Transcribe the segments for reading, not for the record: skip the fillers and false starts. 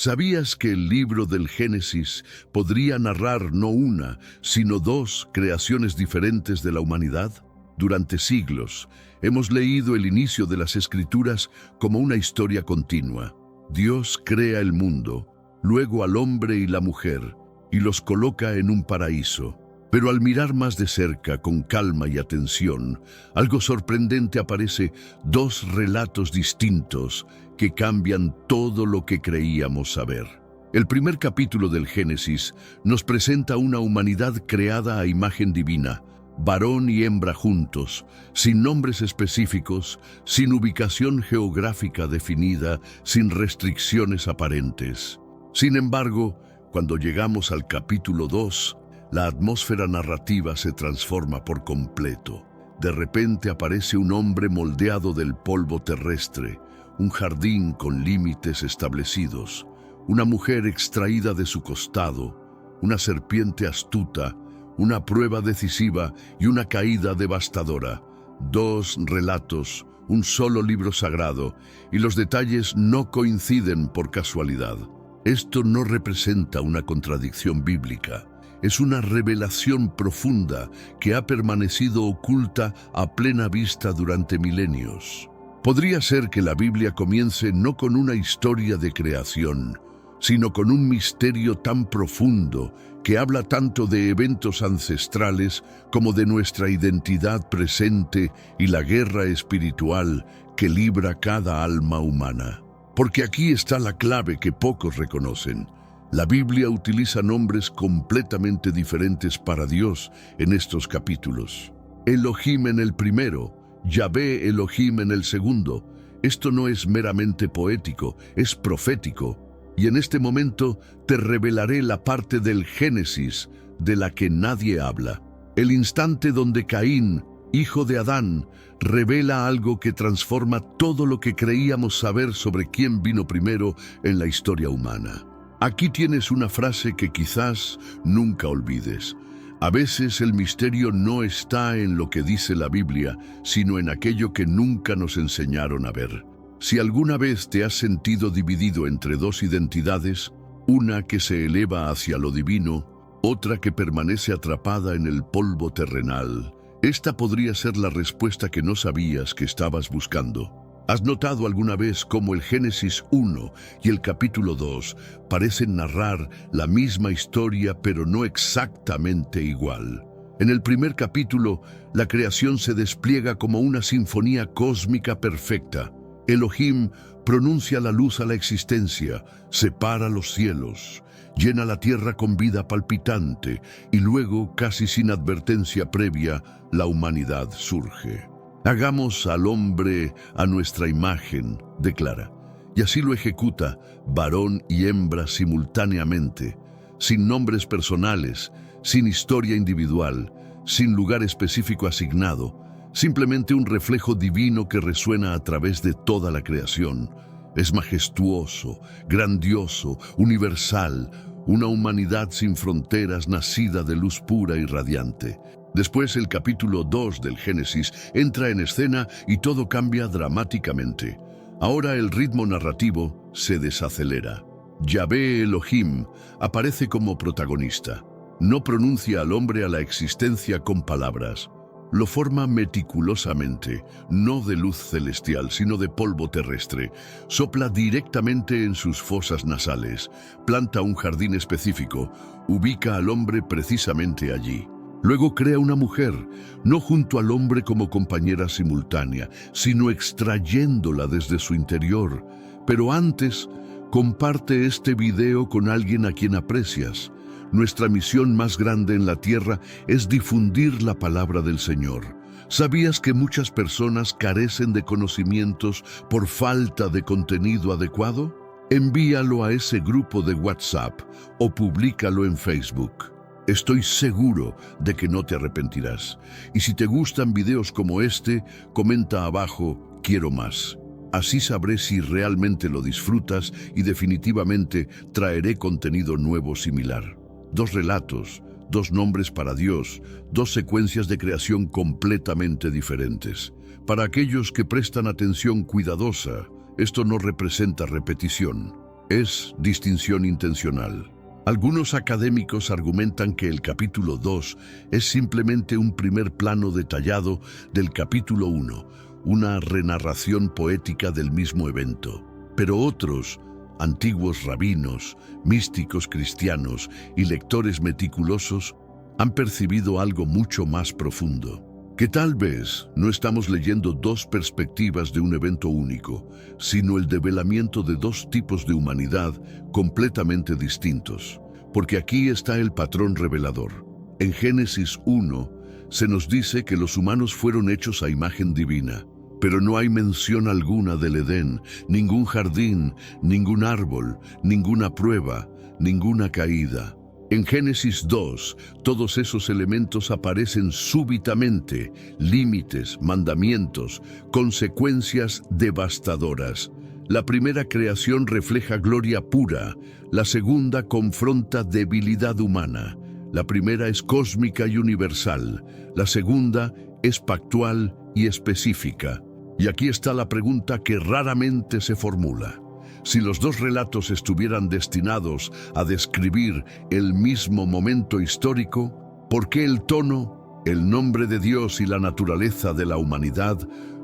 ¿Sabías que el libro del Génesis podría narrar no una, sino dos creaciones diferentes de la humanidad? Durante siglos, hemos leído el inicio de las Escrituras como una historia continua. Dios crea el mundo, luego al hombre y la mujer, y los coloca en un paraíso. Pero al mirar más de cerca, con calma y atención, algo sorprendente aparece: dos relatos distintos que cambian todo lo que creíamos saber. El primer capítulo del Génesis nos presenta una humanidad creada a imagen divina, varón y hembra juntos, sin nombres específicos, sin ubicación geográfica definida, sin restricciones aparentes. Sin embargo, cuando llegamos al capítulo 2, la atmósfera narrativa se transforma por completo. De repente aparece un hombre moldeado del polvo terrestre, un jardín con límites establecidos, una mujer extraída de su costado, una serpiente astuta, una prueba decisiva y una caída devastadora. Dos relatos, un solo libro sagrado, y los detalles no coinciden por casualidad. Esto no representa una contradicción bíblica. Es una revelación profunda que ha permanecido oculta a plena vista durante milenios. Podría ser que la Biblia comience no con una historia de creación, sino con un misterio tan profundo que habla tanto de eventos ancestrales como de nuestra identidad presente y la guerra espiritual que libra cada alma humana. Porque aquí está la clave que pocos reconocen. La Biblia utiliza nombres completamente diferentes para Dios en estos capítulos. Elohim en el primero, Yahvé Elohim en el segundo. Esto no es meramente poético, es profético. Y en este momento te revelaré la parte del Génesis de la que nadie habla. El instante donde Caín, hijo de Adán, revela algo que transforma todo lo que creíamos saber sobre quién vino primero en la historia humana. Aquí tienes una frase que quizás nunca olvides. A veces el misterio no está en lo que dice la Biblia, sino en aquello que nunca nos enseñaron a ver. Si alguna vez te has sentido dividido entre dos identidades, una que se eleva hacia lo divino, otra que permanece atrapada en el polvo terrenal, esta podría ser la respuesta que no sabías que estabas buscando. ¿Has notado alguna vez cómo el Génesis 1 y el capítulo 2 parecen narrar la misma historia, pero no exactamente igual? En el primer capítulo, la creación se despliega como una sinfonía cósmica perfecta. Elohim pronuncia la luz a la existencia, separa los cielos, llena la tierra con vida palpitante y luego, casi sin advertencia previa, la humanidad surge. Hagamos al hombre a nuestra imagen, declara, y así lo ejecuta, varón y hembra simultáneamente, sin nombres personales, sin historia individual, sin lugar específico asignado, simplemente un reflejo divino que resuena a través de toda la creación. Es majestuoso, grandioso, universal, una humanidad sin fronteras nacida de luz pura y radiante. Después el capítulo 2 del Génesis entra en escena y todo cambia dramáticamente. Ahora el ritmo narrativo se desacelera. Yahvé Elohim aparece como protagonista. No pronuncia al hombre a la existencia con palabras. Lo forma meticulosamente, no de luz celestial, sino de polvo terrestre. Sopla directamente en sus fosas nasales, planta un jardín específico, ubica al hombre precisamente allí. Luego crea una mujer, no junto al hombre como compañera simultánea, sino extrayéndola desde su interior. Pero antes, comparte este video con alguien a quien aprecias. Nuestra misión más grande en la tierra es difundir la palabra del Señor. ¿Sabías que muchas personas carecen de conocimientos por falta de contenido adecuado? Envíalo a ese grupo de WhatsApp o públicalo en Facebook. Estoy seguro de que no te arrepentirás. Y si te gustan videos como este, comenta abajo, quiero más. Así sabré si realmente lo disfrutas y definitivamente traeré contenido nuevo similar. Dos relatos, dos nombres para Dios, dos secuencias de creación completamente diferentes. Para aquellos que prestan atención cuidadosa, esto no representa repetición. Es distinción intencional. Algunos académicos argumentan que el capítulo 2 es simplemente un primer plano detallado del capítulo 1, una renarración poética del mismo evento. Pero otros, antiguos rabinos, místicos cristianos y lectores meticulosos, han percibido algo mucho más profundo. Que tal vez no estamos leyendo dos perspectivas de un evento único, sino el develamiento de dos tipos de humanidad completamente distintos. Porque aquí está el patrón revelador. En Génesis 1 se nos dice que los humanos fueron hechos a imagen divina, pero no hay mención alguna del Edén, ningún jardín, ningún árbol, ninguna prueba, ninguna caída. En Génesis 2, todos esos elementos aparecen súbitamente: límites, mandamientos, consecuencias devastadoras. La primera creación refleja gloria pura, la segunda confronta debilidad humana. La primera es cósmica y universal, la segunda es pactual y específica. Y aquí está la pregunta que raramente se formula. Si los dos relatos estuvieran destinados a describir el mismo momento histórico, ¿por qué el tono, el nombre de Dios y la naturaleza de la humanidad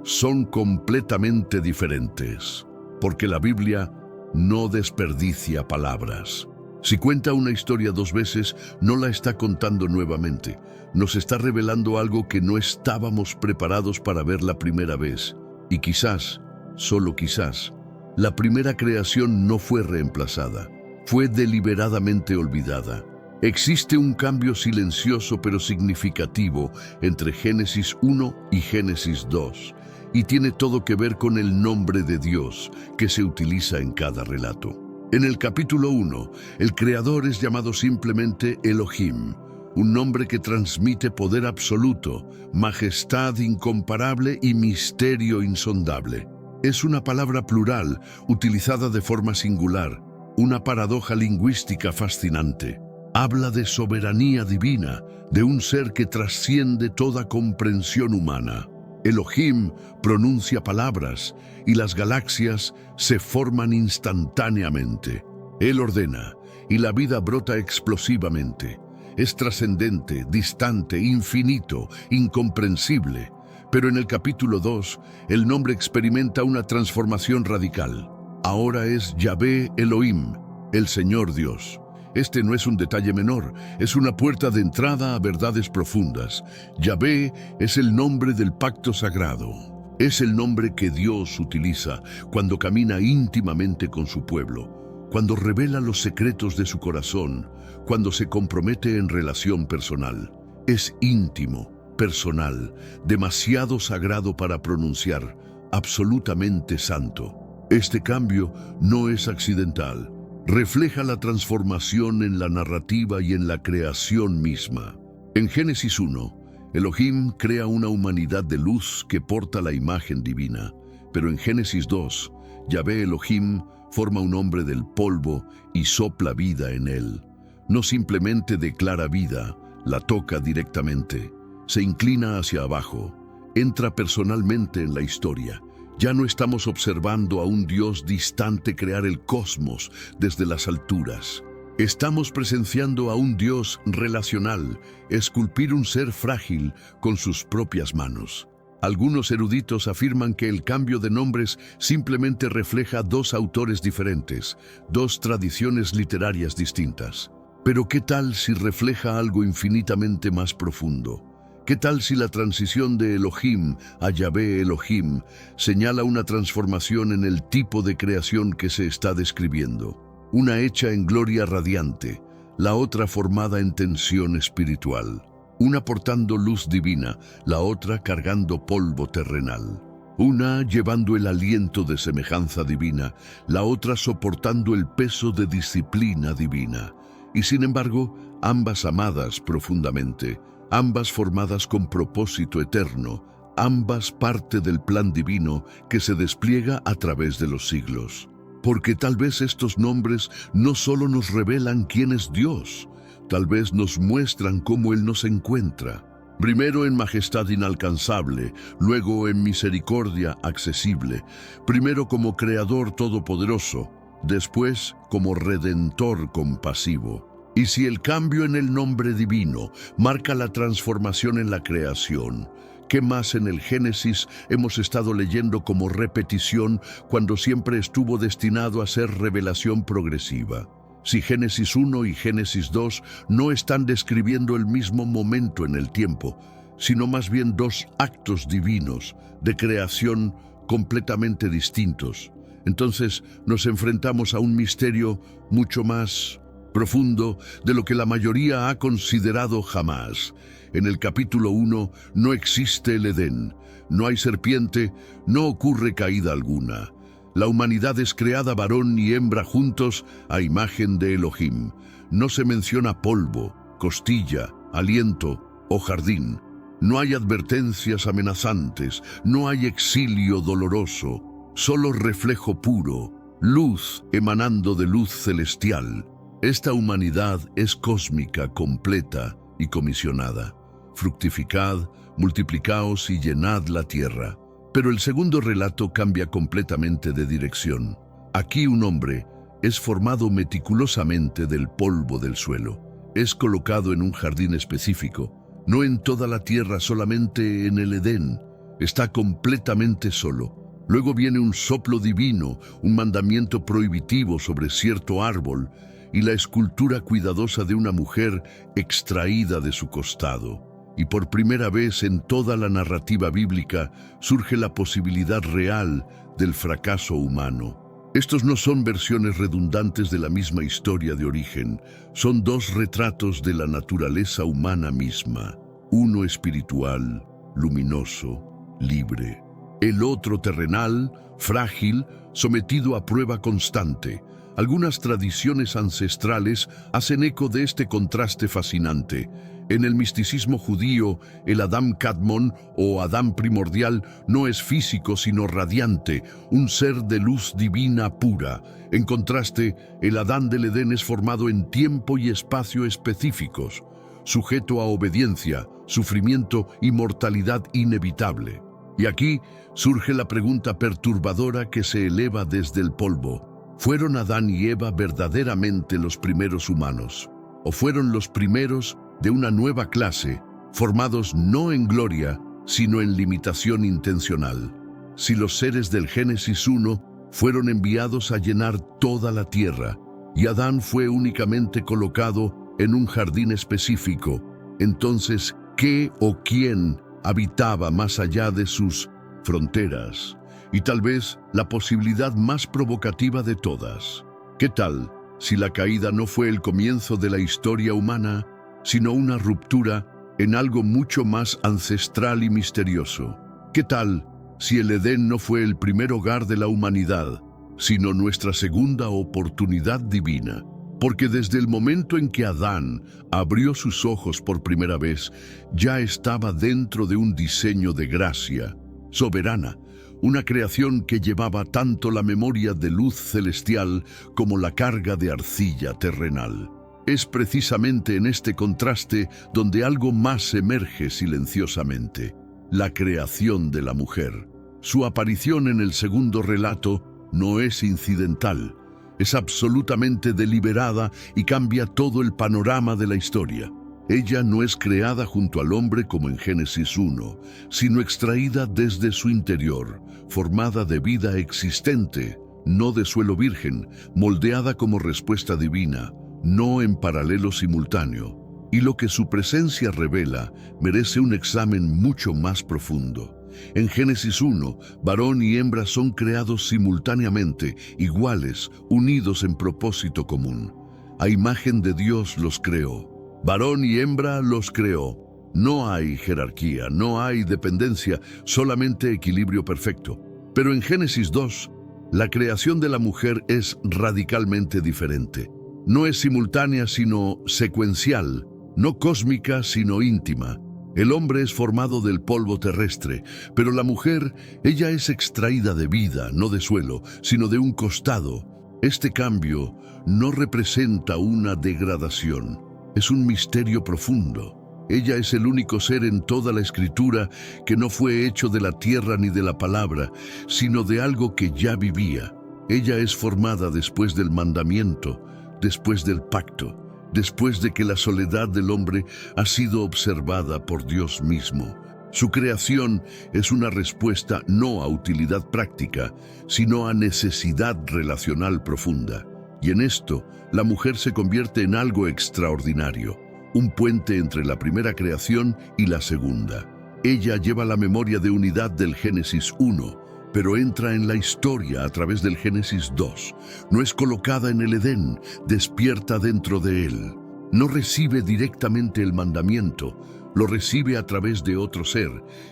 son completamente diferentes? Porque la Biblia no desperdicia palabras. Si cuenta una historia dos veces, no la está contando nuevamente. Nos está revelando algo que no estábamos preparados para ver la primera vez. Y quizás, solo quizás, la primera creación no fue reemplazada, fue deliberadamente olvidada. Existe un cambio silencioso pero significativo entre Génesis 1 y Génesis 2, y tiene todo que ver con el nombre de Dios que se utiliza en cada relato. En el capítulo 1, el Creador es llamado simplemente Elohim, un nombre que transmite poder absoluto, majestad incomparable y misterio insondable. Es una palabra plural, utilizada de forma singular, una paradoja lingüística fascinante. Habla de soberanía divina, de un ser que trasciende toda comprensión humana. Elohim pronuncia palabras y las galaxias se forman instantáneamente. Él ordena y la vida brota explosivamente. Es trascendente, distante, infinito, incomprensible. Pero en el capítulo 2, el nombre experimenta una transformación radical. Ahora es Yahvé Elohim, el Señor Dios. Este no es un detalle menor, es una puerta de entrada a verdades profundas. Yahvé es el nombre del pacto sagrado. Es el nombre que Dios utiliza cuando camina íntimamente con su pueblo, cuando revela los secretos de su corazón, cuando se compromete en relación personal. Es íntimo, personal, demasiado sagrado para pronunciar, absolutamente santo. Este cambio no es accidental. Refleja la transformación en la narrativa y en la creación misma. En Génesis 1, Elohim crea una humanidad de luz que porta la imagen divina, pero en Génesis 2, Yahvé Elohim forma un hombre del polvo y sopla vida en él. No simplemente declara vida, la toca directamente. Se inclina hacia abajo, entra personalmente en la historia. Ya no estamos observando a un Dios distante crear el cosmos desde las alturas. Estamos presenciando a un Dios relacional, esculpir un ser frágil con sus propias manos. Algunos eruditos afirman que el cambio de nombres simplemente refleja dos autores diferentes, dos tradiciones literarias distintas. Pero ¿qué tal si refleja algo infinitamente más profundo? ¿Qué tal si la transición de Elohim a Yahvé Elohim señala una transformación en el tipo de creación que se está describiendo? Una hecha en gloria radiante, la otra formada en tensión espiritual. Una portando luz divina, la otra cargando polvo terrenal. Una llevando el aliento de semejanza divina, la otra soportando el peso de disciplina divina. Y sin embargo, ambas amadas profundamente, ambas formadas con propósito eterno, ambas parte del plan divino que se despliega a través de los siglos. Porque tal vez estos nombres no solo nos revelan quién es Dios, tal vez nos muestran cómo Él nos encuentra. Primero en majestad inalcanzable, luego en misericordia accesible, primero como Creador todopoderoso, después como redentor compasivo. Y si el cambio en el nombre divino marca la transformación en la creación, ¿qué más en el Génesis hemos estado leyendo como repetición cuando siempre estuvo destinado a ser revelación progresiva? Si Génesis 1 y Génesis 2 no están describiendo el mismo momento en el tiempo, sino más bien dos actos divinos de creación completamente distintos, entonces nos enfrentamos a un misterio mucho más profundo de lo que la mayoría ha considerado jamás. En el capítulo 1 no existe el Edén, no hay serpiente, no ocurre caída alguna. La humanidad es creada varón y hembra juntos a imagen de Elohim. No se menciona polvo, costilla, aliento o jardín. No hay advertencias amenazantes, no hay exilio doloroso, solo reflejo puro, luz emanando de luz celestial. Esta humanidad es cósmica, completa y comisionada. Fructificad, multiplicaos y llenad la tierra. Pero el segundo relato cambia completamente de dirección. Aquí un hombre es formado meticulosamente del polvo del suelo. Es colocado en un jardín específico, no en toda la tierra, solamente en el Edén. Está completamente solo. Luego viene un soplo divino, un mandamiento prohibitivo sobre cierto árbol y la escultura cuidadosa de una mujer extraída de su costado. Y por primera vez en toda la narrativa bíblica surge la posibilidad real del fracaso humano. Estos no son versiones redundantes de la misma historia de origen, son dos retratos de la naturaleza humana misma, uno espiritual, luminoso, libre, el otro terrenal, frágil, sometido a prueba constante. Algunas tradiciones ancestrales hacen eco de este contraste fascinante. En el misticismo judío, el Adán Kadmon o Adán primordial no es físico sino radiante, un ser de luz divina pura. En contraste, el Adán del Edén es formado en tiempo y espacio específicos, sujeto a obediencia, sufrimiento y mortalidad inevitable. Y aquí surge la pregunta perturbadora que se eleva desde el polvo. ¿Fueron Adán y Eva verdaderamente los primeros humanos? ¿O fueron los primeros de una nueva clase, formados no en gloria, sino en limitación intencional? Si los seres del Génesis 1 fueron enviados a llenar toda la tierra, y Adán fue únicamente colocado en un jardín específico, entonces, ¿qué o quién habitaba más allá de sus fronteras? Y tal vez la posibilidad más provocativa de todas. ¿Qué tal si la caída no fue el comienzo de la historia humana, sino una ruptura en algo mucho más ancestral y misterioso? ¿Qué tal si el Edén no fue el primer hogar de la humanidad, sino nuestra segunda oportunidad divina? Porque desde el momento en que Adán abrió sus ojos por primera vez, ya estaba dentro de un diseño de gracia soberana, una creación que llevaba tanto la memoria de luz celestial como la carga de arcilla terrenal. Es precisamente en este contraste donde algo más emerge silenciosamente: la creación de la mujer. Su aparición en el segundo relato no es incidental, es absolutamente deliberada y cambia todo el panorama de la historia. Ella no es creada junto al hombre como en Génesis 1, sino extraída desde su interior, formada de vida existente, no de suelo virgen, moldeada como respuesta divina, no en paralelo simultáneo. Y lo que su presencia revela merece un examen mucho más profundo. En Génesis 1, varón y hembra son creados simultáneamente, iguales, unidos en propósito común. A imagen de Dios los creó. Varón y hembra los creó. No hay jerarquía, no hay dependencia, solamente equilibrio perfecto. Pero en Génesis 2, la creación de la mujer es radicalmente diferente. No es simultánea sino secuencial, no cósmica sino íntima. El hombre es formado del polvo terrestre, pero la mujer, ella es extraída de vida, no de suelo, sino de un costado. Este cambio no representa una degradación, es un misterio profundo. Ella es el único ser en toda la Escritura que no fue hecho de la tierra ni de la palabra, sino de algo que ya vivía. Ella es formada después del mandamiento, después del pacto, después de que la soledad del hombre ha sido observada por Dios mismo. Su creación es una respuesta no a utilidad práctica, sino a necesidad relacional profunda. Y en esto, la mujer se convierte en algo extraordinario, un puente entre la primera creación y la segunda. Ella lleva la memoria de unidad del Génesis 1, pero entra en la historia a través del Génesis 2. No es colocada en el Edén, despierta dentro de él. No recibe directamente el mandamiento, lo recibe a través de otro ser,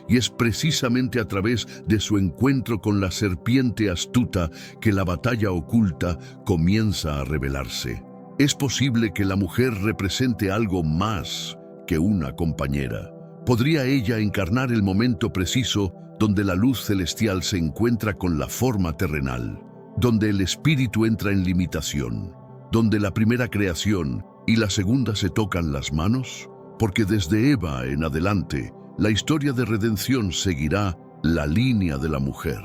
y es precisamente a través de su encuentro con la serpiente astuta que la batalla oculta comienza a revelarse. Es posible que la mujer represente algo más que una compañera. ¿Podría ella encarnar el momento preciso donde la luz celestial se encuentra con la forma terrenal, donde el espíritu entra en limitación, donde la primera creación y la segunda se tocan las manos? Porque desde Eva en adelante, la historia de redención seguirá la línea de la mujer.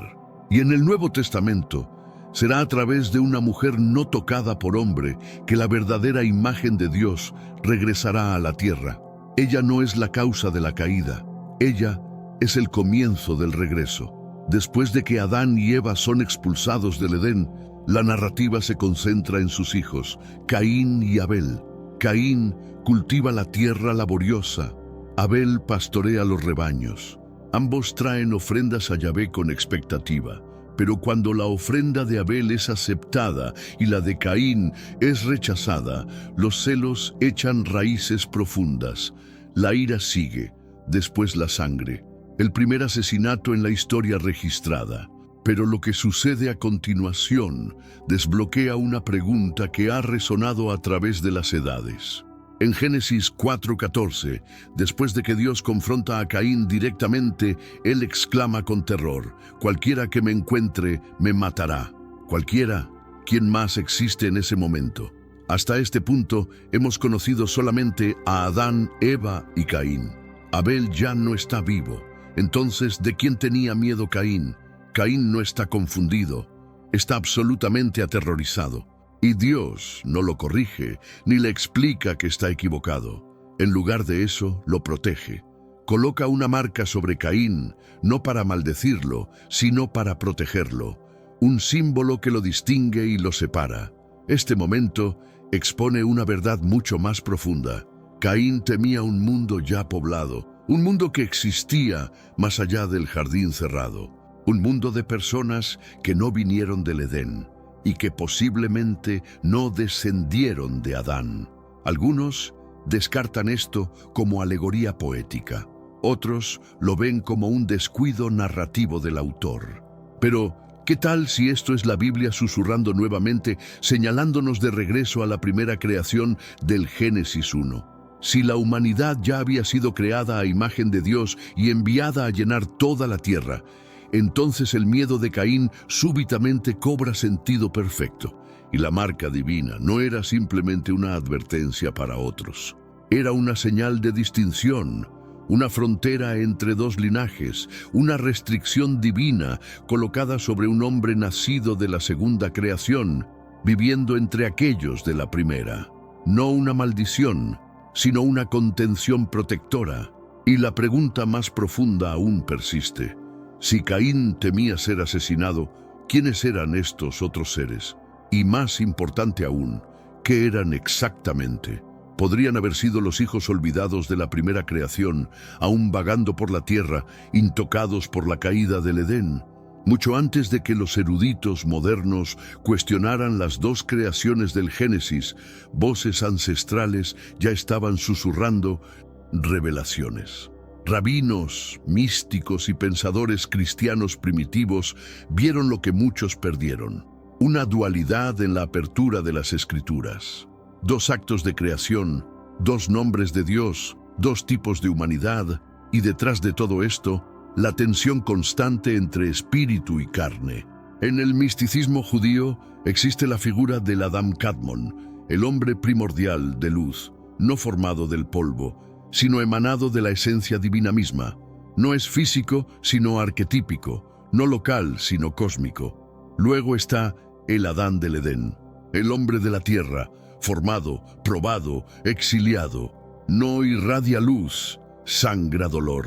Y en el Nuevo Testamento, será a través de una mujer no tocada por hombre que la verdadera imagen de Dios regresará a la tierra. Ella no es la causa de la caída, ella es el comienzo del regreso. Después de que Adán y Eva son expulsados del Edén, la narrativa se concentra en sus hijos, Caín y Abel. Caín cultiva la tierra laboriosa, Abel pastorea los rebaños. Ambos traen ofrendas a Yahvé con expectativa, pero cuando la ofrenda de Abel es aceptada y la de Caín es rechazada, los celos echan raíces profundas. La ira sigue, después la sangre, el primer asesinato en la historia registrada. Pero lo que sucede a continuación desbloquea una pregunta que ha resonado a través de las edades. En Génesis 4:14, después de que Dios confronta a Caín directamente, él exclama con terror: «Cualquiera que me encuentre, me matará». Cualquiera, ¿quién más existe en ese momento? Hasta este punto, hemos conocido solamente a Adán, Eva y Caín. Abel ya no está vivo. Entonces, ¿de quién tenía miedo Caín? Caín no está confundido, está absolutamente aterrorizado. Y Dios no lo corrige ni le explica que está equivocado. En lugar de eso, lo protege. Coloca una marca sobre Caín, no para maldecirlo, sino para protegerlo. Un símbolo que lo distingue y lo separa. Este momento expone una verdad mucho más profunda. Caín temía un mundo ya poblado, un mundo que existía más allá del jardín cerrado. Un mundo de personas que no vinieron del Edén y que posiblemente no descendieron de Adán. Algunos descartan esto como alegoría poética. Otros lo ven como un descuido narrativo del autor. Pero, ¿qué tal si esto es la Biblia susurrando nuevamente, señalándonos de regreso a la primera creación del Génesis 1? Si la humanidad ya había sido creada a imagen de Dios y enviada a llenar toda la tierra, entonces el miedo de Caín súbitamente cobra sentido perfecto, y la marca divina no era simplemente una advertencia para otros. Era una señal de distinción, una frontera entre dos linajes, una restricción divina colocada sobre un hombre nacido de la segunda creación, viviendo entre aquellos de la primera. No una maldición, sino una contención protectora. Y la pregunta más profunda aún persiste. Si Caín temía ser asesinado, ¿quiénes eran estos otros seres? Y más importante aún, ¿qué eran exactamente? Podrían haber sido los hijos olvidados de la primera creación, aún vagando por la tierra, intocados por la caída del Edén. Mucho antes de que los eruditos modernos cuestionaran las dos creaciones del Génesis, voces ancestrales ya estaban susurrando revelaciones. Rabinos, místicos y pensadores cristianos primitivos vieron lo que muchos perdieron: una dualidad en la apertura de las Escrituras. Dos actos de creación, dos nombres de Dios, dos tipos de humanidad, y detrás de todo esto, la tensión constante entre espíritu y carne. En el misticismo judío existe la figura del Adam Kadmon, el hombre primordial de luz, no formado del polvo, sino emanado de la esencia divina misma. No es físico, sino arquetípico, no local, sino cósmico. Luego está el Adán del Edén, el hombre de la tierra, formado, probado, exiliado. No irradia luz, sangra dolor.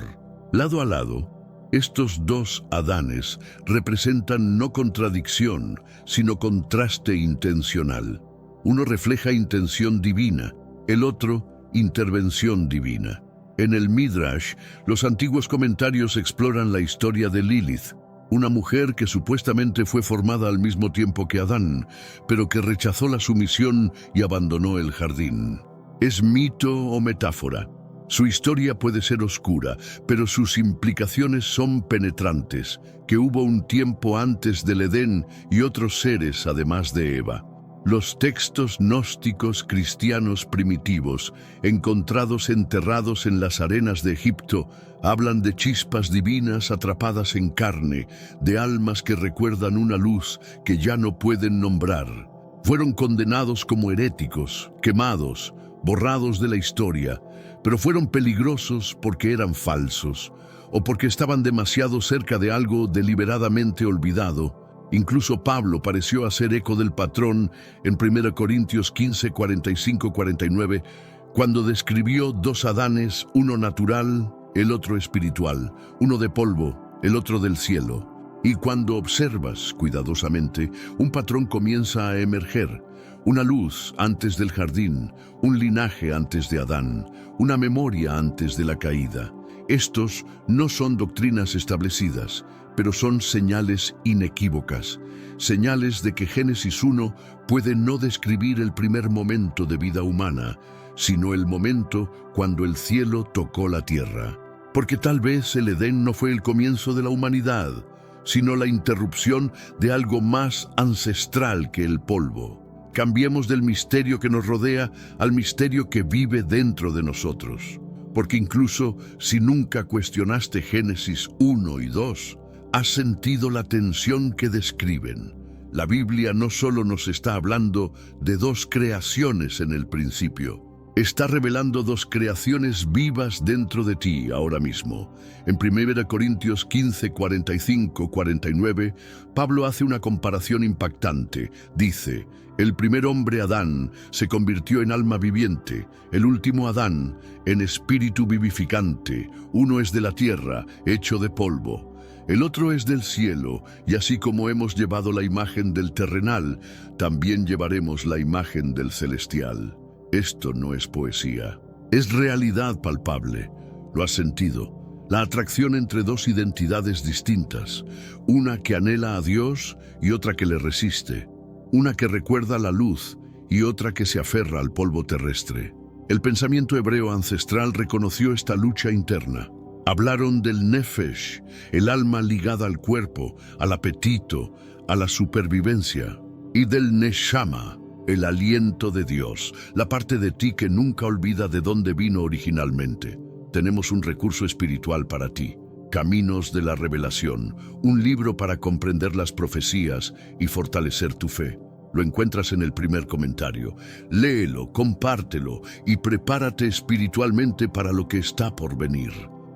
Lado a lado, estos dos Adanes representan no contradicción, sino contraste intencional. Uno refleja intención divina, el otro intervención divina. En el Midrash, los antiguos comentarios exploran la historia de Lilith, una mujer que supuestamente fue formada al mismo tiempo que Adán, pero que rechazó la sumisión y abandonó el jardín. ¿Es mito o metáfora? Su historia puede ser oscura, pero sus implicaciones son penetrantes, que hubo un tiempo antes del Edén y otros seres además de Eva. Los textos gnósticos cristianos primitivos, encontrados enterrados en las arenas de Egipto, hablan de chispas divinas atrapadas en carne, de almas que recuerdan una luz que ya no pueden nombrar. Fueron condenados como heréticos, quemados, borrados de la historia, pero fueron peligrosos porque eran falsos, o porque estaban demasiado cerca de algo deliberadamente olvidado. Incluso Pablo pareció hacer eco del patrón en 1 Corintios 15, 45-49, cuando describió dos Adanes, uno natural, el otro espiritual, uno de polvo, el otro del cielo. Y cuando observas cuidadosamente, un patrón comienza a emerger. Una luz antes del jardín, un linaje antes de Adán, una memoria antes de la caída. Estos no son doctrinas establecidas, pero son señales inequívocas, señales de que Génesis 1 puede no describir el primer momento de vida humana, sino el momento cuando el cielo tocó la tierra. Porque tal vez el Edén no fue el comienzo de la humanidad, sino la interrupción de algo más ancestral que el polvo. Cambiemos del misterio que nos rodea al misterio que vive dentro de nosotros. Porque incluso si nunca cuestionaste Génesis 1 y 2, has sentido la tensión que describen. La Biblia no solo nos está hablando de dos creaciones en el principio, está revelando dos creaciones vivas dentro de ti ahora mismo. En 1 Corintios 15, 45-49, Pablo hace una comparación impactante. Dice: el primer hombre, Adán, se convirtió en alma viviente, el último Adán en espíritu vivificante. Uno es de la tierra, hecho de polvo. El otro es del cielo, y así como hemos llevado la imagen del terrenal, también llevaremos la imagen del celestial. Esto no es poesía, es realidad palpable. ¿Lo has sentido? La atracción entre dos identidades distintas, una que anhela a Dios y otra que le resiste, una que recuerda la luz y otra que se aferra al polvo terrestre. El pensamiento hebreo ancestral reconoció esta lucha interna. Hablaron del nefesh, el alma ligada al cuerpo, al apetito, a la supervivencia, y del neshama, el aliento de Dios, la parte de ti que nunca olvida de dónde vino originalmente. Tenemos un recurso espiritual para ti, Caminos de la Revelación, un libro para comprender las profecías y fortalecer tu fe. Lo encuentras en el primer comentario. Léelo, compártelo y prepárate espiritualmente para lo que está por venir.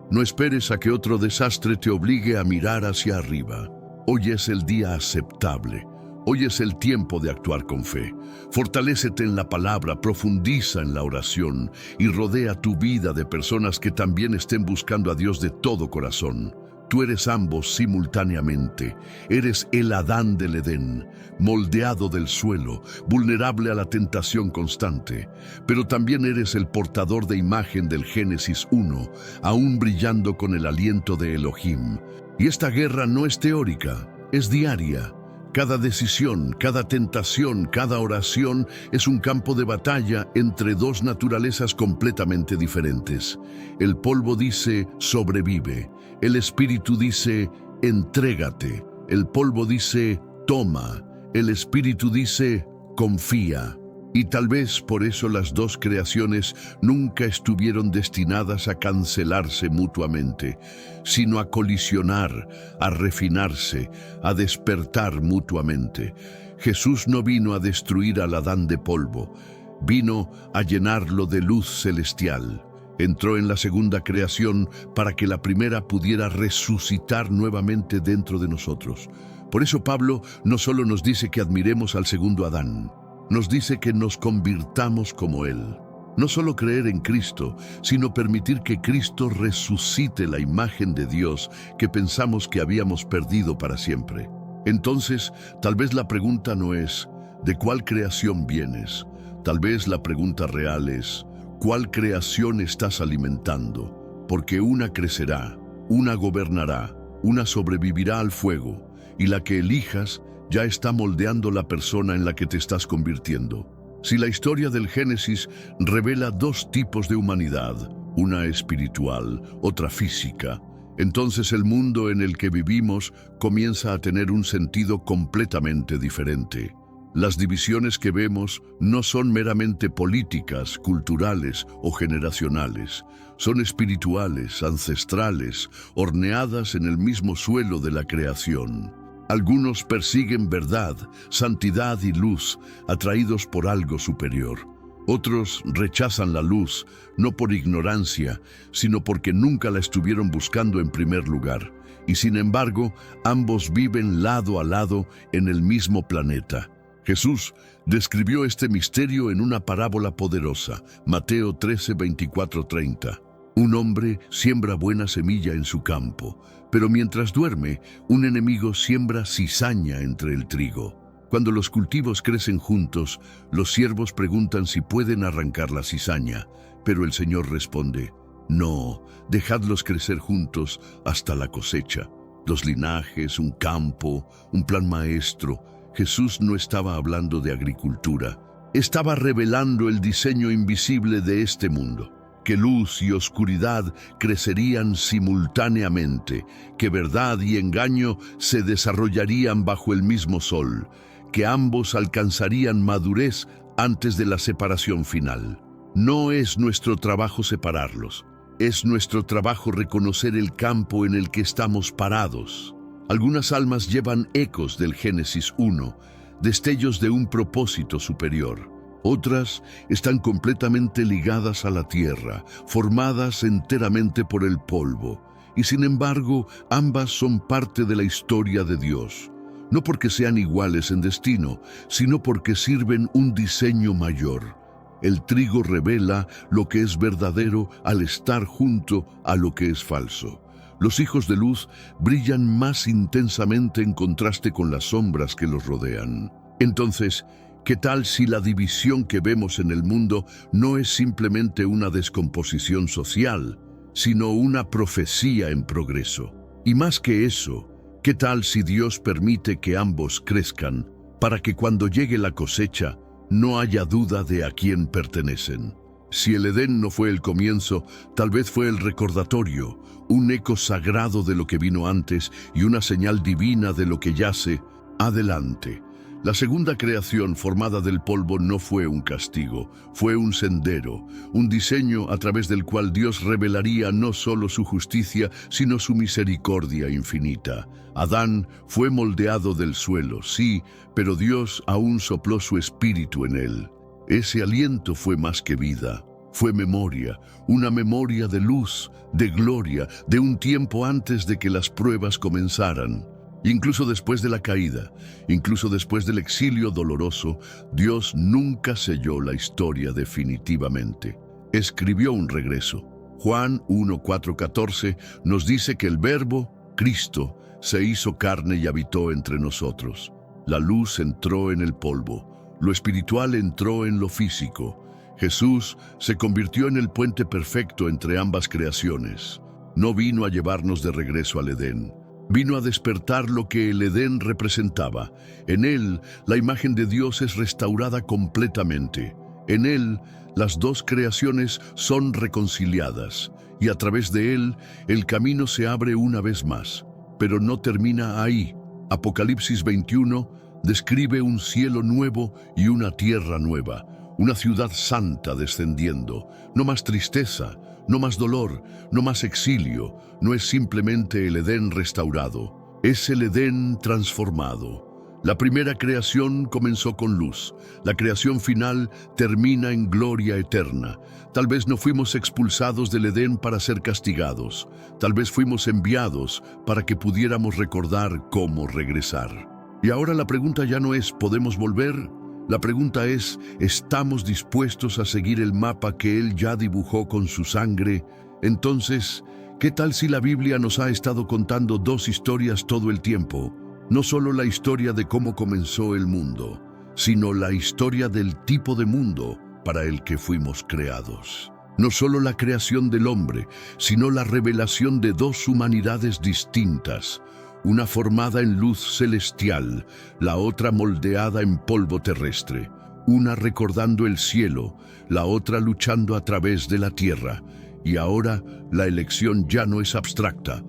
No esperes a que otro desastre te obligue a mirar hacia arriba. Hoy es el día aceptable. Hoy es el tiempo de actuar con fe. Fortalécete en la palabra, profundiza en la oración y rodea tu vida de personas que también estén buscando a Dios de todo corazón. Tú eres ambos simultáneamente. Eres el Adán del Edén, moldeado del suelo, vulnerable a la tentación constante. Pero también eres el portador de imagen del Génesis 1, aún brillando con el aliento de Elohim. Y esta guerra no es teórica, es diaria. Cada decisión, cada tentación, cada oración es un campo de batalla entre dos naturalezas completamente diferentes. El polvo dice, sobrevive. El espíritu dice, entrégate. El polvo dice, toma. El espíritu dice, confía. Y tal vez por eso las dos creaciones nunca estuvieron destinadas a cancelarse mutuamente, sino a colisionar, a refinarse, a despertar mutuamente. Jesús no vino a destruir al Adán de polvo, vino a llenarlo de luz celestial. Entró en la segunda creación para que la primera pudiera resucitar nuevamente dentro de nosotros. Por eso Pablo no solo nos dice que admiremos al segundo Adán, nos dice que nos convirtamos como él. No solo creer en Cristo, sino permitir que Cristo resucite la imagen de Dios que pensamos que habíamos perdido para siempre. Entonces, tal vez la pregunta no es, ¿de cuál creación vienes? Tal vez la pregunta real es, ¿cuál creación estás alimentando? Porque una crecerá, una gobernará, una sobrevivirá al fuego, y la que elijas ya está moldeando la persona en la que te estás convirtiendo. Si la historia del Génesis revela dos tipos de humanidad, una espiritual, otra física, entonces el mundo en el que vivimos comienza a tener un sentido completamente diferente. Las divisiones que vemos no son meramente políticas, culturales o generacionales, son espirituales, ancestrales, horneadas en el mismo suelo de la creación. Algunos persiguen verdad, santidad y luz, atraídos por algo superior. Otros rechazan la luz, no por ignorancia, sino porque nunca la estuvieron buscando en primer lugar. Y sin embargo, ambos viven lado a lado en el mismo planeta. Jesús describió este misterio en una parábola poderosa, Mateo 13, 24-30. Un hombre siembra buena semilla en su campo, pero mientras duerme, un enemigo siembra cizaña entre el trigo. Cuando los cultivos crecen juntos, los siervos preguntan si pueden arrancar la cizaña, pero el Señor responde, no, dejadlos crecer juntos hasta la cosecha. Dos linajes, un campo, un plan maestro. Jesús no estaba hablando de agricultura, estaba revelando el diseño invisible de este mundo. Que luz y oscuridad crecerían simultáneamente, que verdad y engaño se desarrollarían bajo el mismo sol, que ambos alcanzarían madurez antes de la separación final. No es nuestro trabajo separarlos, es nuestro trabajo reconocer el campo en el que estamos parados. Algunas almas llevan ecos del Génesis 1, destellos de un propósito superior. Otras están completamente ligadas a la tierra, formadas enteramente por el polvo, y sin embargo, ambas son parte de la historia de Dios, no porque sean iguales en destino, sino porque sirven un diseño mayor. El trigo revela lo que es verdadero al estar junto a lo que es falso. Los hijos de luz brillan más intensamente en contraste con las sombras que los rodean. Entonces, ¿qué tal si la división que vemos en el mundo no es simplemente una descomposición social, sino una profecía en progreso? Y más que eso, ¿qué tal si Dios permite que ambos crezcan para que cuando llegue la cosecha no haya duda de a quién pertenecen? Si el Edén no fue el comienzo, tal vez fue el recordatorio, un eco sagrado de lo que vino antes y una señal divina de lo que yace adelante. La segunda creación formada del polvo no fue un castigo, fue un sendero, un diseño a través del cual Dios revelaría no solo su justicia, sino su misericordia infinita. Adán fue moldeado del suelo, sí, pero Dios aún sopló su espíritu en él. Ese aliento fue más que vida, fue memoria, una memoria de luz, de gloria, de un tiempo antes de que las pruebas comenzaran. Incluso después de la caída, incluso después del exilio doloroso, Dios nunca selló la historia definitivamente. Escribió un regreso. Juan 1:4-14 nos dice que el Verbo, Cristo, se hizo carne y habitó entre nosotros. La luz entró en el polvo, lo espiritual entró en lo físico. Jesús se convirtió en el puente perfecto entre ambas creaciones. No vino a llevarnos de regreso al Edén. Vino a despertar lo que el Edén representaba. En él, la imagen de Dios es restaurada completamente. En él, las dos creaciones son reconciliadas, y a través de él, el camino se abre una vez más. Pero no termina ahí. Apocalipsis 21 describe un cielo nuevo y una tierra nueva, una ciudad santa descendiendo. No más tristeza, no más dolor, no más exilio. No es simplemente el Edén restaurado, es el Edén transformado. La primera creación comenzó con luz. La creación final termina en gloria eterna. Tal vez no fuimos expulsados del Edén para ser castigados. Tal vez fuimos enviados para que pudiéramos recordar cómo regresar. Y ahora la pregunta ya no es ¿podemos volver? La pregunta es ¿estamos dispuestos a seguir el mapa que Él ya dibujó con su sangre? Entonces, ¿qué tal si la Biblia nos ha estado contando dos historias todo el tiempo? No solo la historia de cómo comenzó el mundo, sino la historia del tipo de mundo para el que fuimos creados. No solo la creación del hombre, sino la revelación de dos humanidades distintas, una formada en luz celestial, la otra moldeada en polvo terrestre, una recordando el cielo, la otra luchando a través de la tierra. Y ahora la elección ya no es abstracta,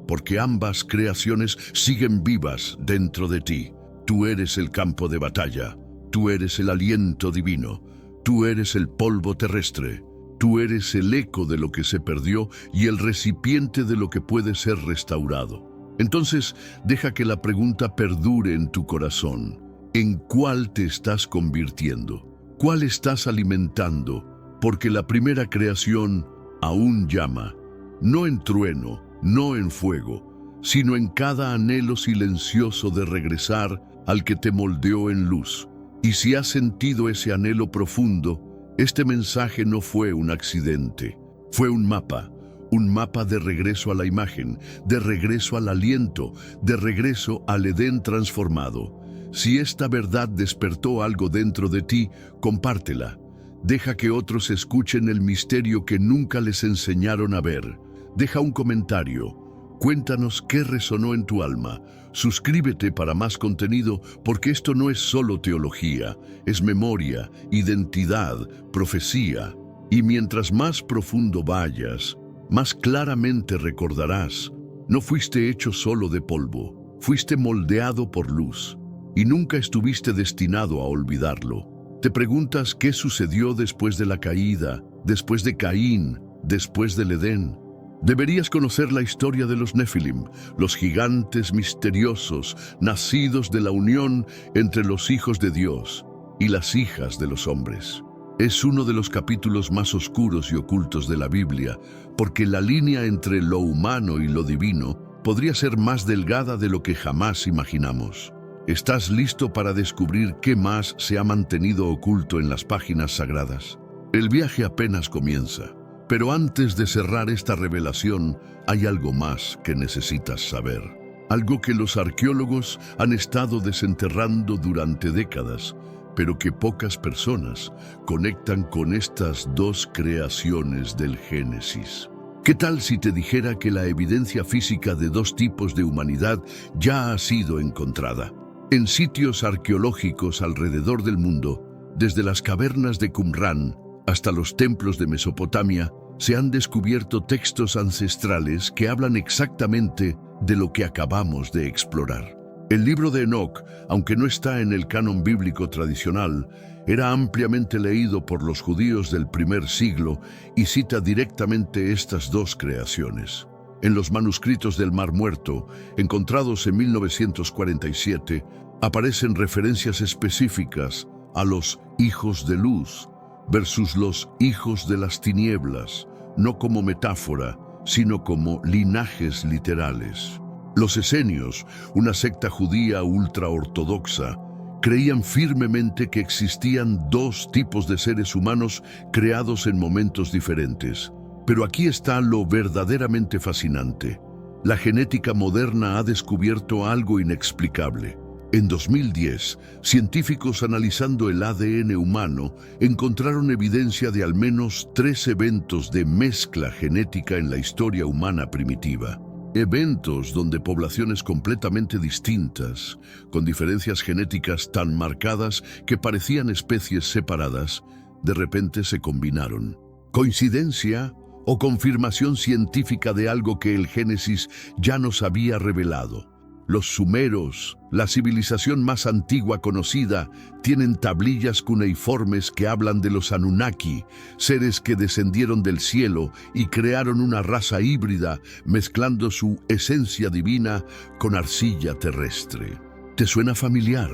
porque ambas creaciones siguen vivas dentro de ti. Tú eres el campo de batalla, tú eres el aliento divino, tú eres el polvo terrestre, tú eres el eco de lo que se perdió y el recipiente de lo que puede ser restaurado. Entonces, deja que la pregunta perdure en tu corazón. ¿En cuál te estás convirtiendo? ¿Cuál estás alimentando? Porque la primera creación aún llama, no en trueno, no en fuego, sino en cada anhelo silencioso de regresar al que te moldeó en luz. Y si has sentido ese anhelo profundo, este mensaje no fue un accidente, fue un mapa de regreso a la imagen, de regreso al aliento, de regreso al Edén transformado. Si esta verdad despertó algo dentro de ti, compártela. Deja que otros escuchen el misterio que nunca les enseñaron a ver. Deja un comentario. Cuéntanos qué resonó en tu alma. Suscríbete para más contenido, porque esto no es solo teología, es memoria, identidad, profecía. Y mientras más profundo vayas, más claramente recordarás, no fuiste hecho solo de polvo, fuiste moldeado por luz, y nunca estuviste destinado a olvidarlo. Te preguntas qué sucedió después de la caída, después de Caín, después del Edén. Deberías conocer la historia de los Nefilim, los gigantes misteriosos, nacidos de la unión entre los hijos de Dios y las hijas de los hombres. Es uno de los capítulos más oscuros y ocultos de la Biblia, porque la línea entre lo humano y lo divino podría ser más delgada de lo que jamás imaginamos. ¿Estás listo para descubrir qué más se ha mantenido oculto en las páginas sagradas? El viaje apenas comienza. Pero antes de cerrar esta revelación, hay algo más que necesitas saber. Algo que los arqueólogos han estado desenterrando durante décadas, pero que pocas personas conectan con estas dos creaciones del Génesis. ¿Qué tal si te dijera que la evidencia física de dos tipos de humanidad ya ha sido encontrada? En sitios arqueológicos alrededor del mundo, desde las cavernas de Qumrán hasta los templos de Mesopotamia, se han descubierto textos ancestrales que hablan exactamente de lo que acabamos de explorar. El libro de Enoc, aunque no está en el canon bíblico tradicional, era ampliamente leído por los judíos del primer siglo y cita directamente estas dos creaciones. En los manuscritos del Mar Muerto, encontrados en 1947, aparecen referencias específicas a los hijos de luz versus los hijos de las tinieblas, no como metáfora, sino como linajes literales. Los esenios, una secta judía ultraortodoxa, creían firmemente que existían dos tipos de seres humanos creados en momentos diferentes. Pero aquí está lo verdaderamente fascinante. La genética moderna ha descubierto algo inexplicable. En 2010, científicos analizando el ADN humano encontraron evidencia de al menos 3 eventos de mezcla genética en la historia humana primitiva. Eventos donde poblaciones completamente distintas, con diferencias genéticas tan marcadas que parecían especies separadas, de repente se combinaron. ¿Coincidencia o confirmación científica de algo que el Génesis ya nos había revelado? Los sumeros, la civilización más antigua conocida, tienen tablillas cuneiformes que hablan de los Anunnaki, seres que descendieron del cielo y crearon una raza híbrida, mezclando su esencia divina con arcilla terrestre. ¿Te suena familiar?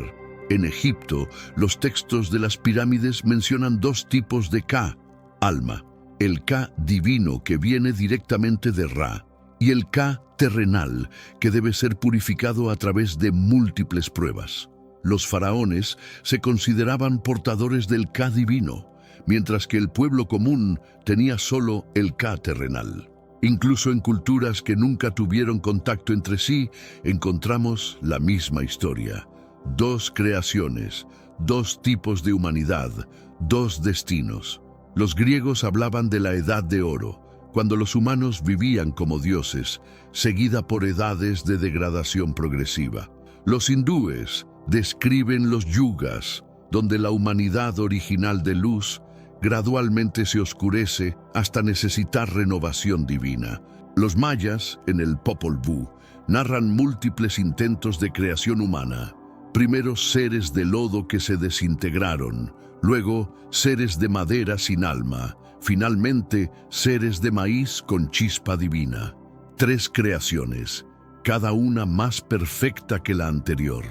En Egipto, los textos de las pirámides mencionan dos tipos de Ka, alma, el Ka divino que viene directamente de Ra, y el Ka terrenal que debe ser purificado a través de múltiples pruebas. Los faraones se consideraban portadores del Ka divino, mientras que el pueblo común tenía solo el Ka terrenal. Incluso en culturas que nunca tuvieron contacto entre sí, encontramos la misma historia. Dos creaciones, dos tipos de humanidad, dos destinos. Los griegos hablaban de la Edad de Oro, cuando los humanos vivían como dioses, seguida por edades de degradación progresiva. Los hindúes describen los yugas, donde la humanidad original de luz gradualmente se oscurece hasta necesitar renovación divina. Los mayas, en el Popol Vuh, narran múltiples intentos de creación humana. Primero seres de lodo que se desintegraron, luego seres de madera sin alma, finalmente seres de maíz con chispa divina. Tres creaciones, cada una más perfecta que la anterior.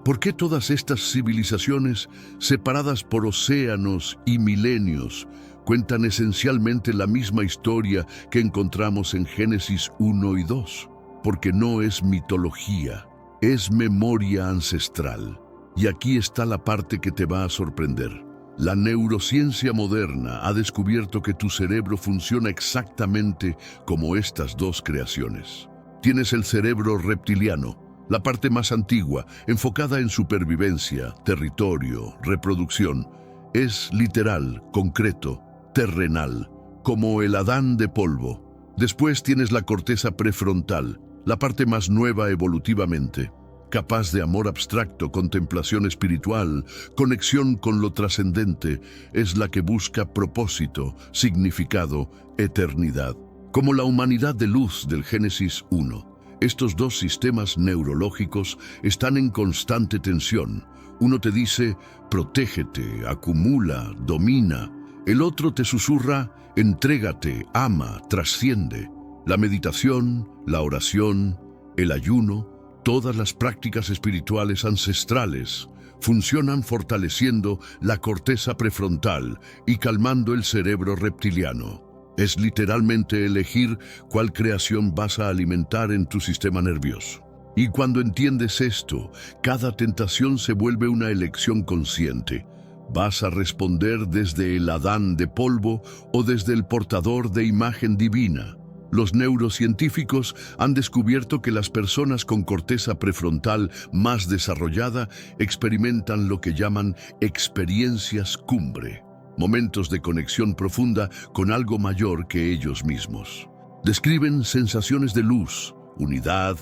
¿Por qué todas estas civilizaciones, separadas por océanos y milenios, cuentan esencialmente la misma historia que encontramos en Génesis 1 y 2? Porque no es mitología, es memoria ancestral. Y aquí está la parte que te va a sorprender. La neurociencia moderna ha descubierto que tu cerebro funciona exactamente como estas dos creaciones. Tienes el cerebro reptiliano, la parte más antigua, enfocada en supervivencia, territorio, reproducción. Es literal, concreto, terrenal, como el Adán de polvo. Después tienes la corteza prefrontal, la parte más nueva evolutivamente, capaz de amor abstracto, contemplación espiritual, conexión con lo trascendente, es la que busca propósito, significado, eternidad. Como la humanidad de luz del Génesis 1. Estos dos sistemas neurológicos están en constante tensión. Uno te dice, protégete, acumula, domina. El otro te susurra, entrégate, ama, trasciende. La meditación, la oración, el ayuno, todas las prácticas espirituales ancestrales funcionan fortaleciendo la corteza prefrontal y calmando el cerebro reptiliano. Es literalmente elegir cuál creación vas a alimentar en tu sistema nervioso. Y cuando entiendes esto, cada tentación se vuelve una elección consciente. Vas a responder desde el Adán de polvo o desde el portador de imagen divina. Los neurocientíficos han descubierto que las personas con corteza prefrontal más desarrollada experimentan lo que llaman experiencias cumbre. Momentos de conexión profunda con algo mayor que ellos mismos. Describen sensaciones de luz, unidad,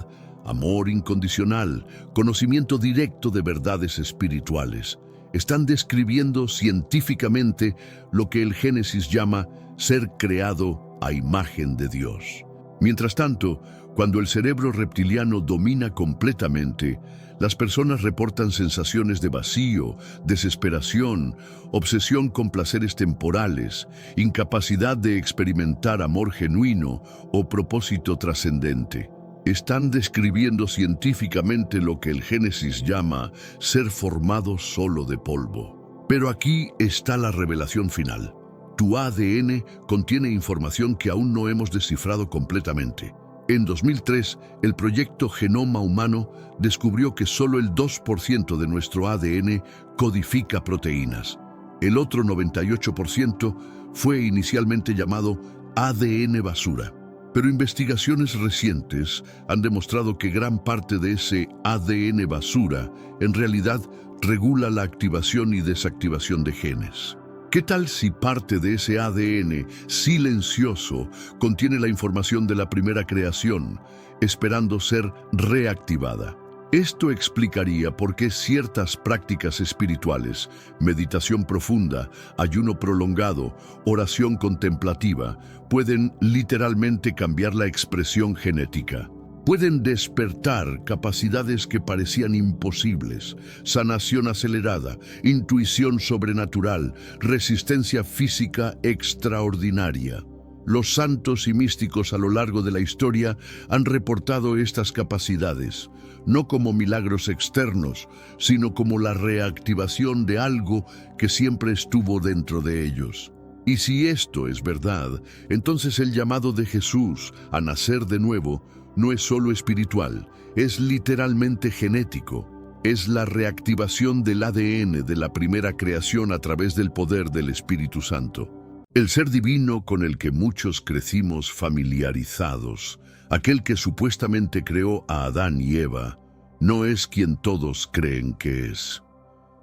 amor incondicional, conocimiento directo de verdades espirituales. Están describiendo científicamente lo que el Génesis llama ser creado a imagen de Dios. Mientras tanto, cuando el cerebro reptiliano domina completamente, las personas reportan sensaciones de vacío, desesperación, obsesión con placeres temporales, incapacidad de experimentar amor genuino o propósito trascendente. Están describiendo científicamente lo que el Génesis llama ser formado solo de polvo. Pero aquí está la revelación final. Tu ADN contiene información que aún no hemos descifrado completamente. En 2003, el proyecto Genoma Humano descubrió que solo el 2% de nuestro ADN codifica proteínas. El otro 98% fue inicialmente llamado ADN basura. Pero investigaciones recientes han demostrado que gran parte de ese ADN basura en realidad regula la activación y desactivación de genes. ¿Qué tal si parte de ese ADN silencioso contiene la información de la primera creación, esperando ser reactivada? Esto explicaría por qué ciertas prácticas espirituales, meditación profunda, ayuno prolongado, oración contemplativa, pueden literalmente cambiar la expresión genética. Pueden despertar capacidades que parecían imposibles, sanación acelerada, intuición sobrenatural, resistencia física extraordinaria. Los santos y místicos a lo largo de la historia han reportado estas capacidades, no como milagros externos, sino como la reactivación de algo que siempre estuvo dentro de ellos. Y si esto es verdad, entonces el llamado de Jesús a nacer de nuevo no es solo espiritual, es literalmente genético. Es la reactivación del ADN de la primera creación a través del poder del Espíritu Santo. El ser divino con el que muchos crecimos familiarizados, aquel que supuestamente creó a Adán y Eva, no es quien todos creen que es.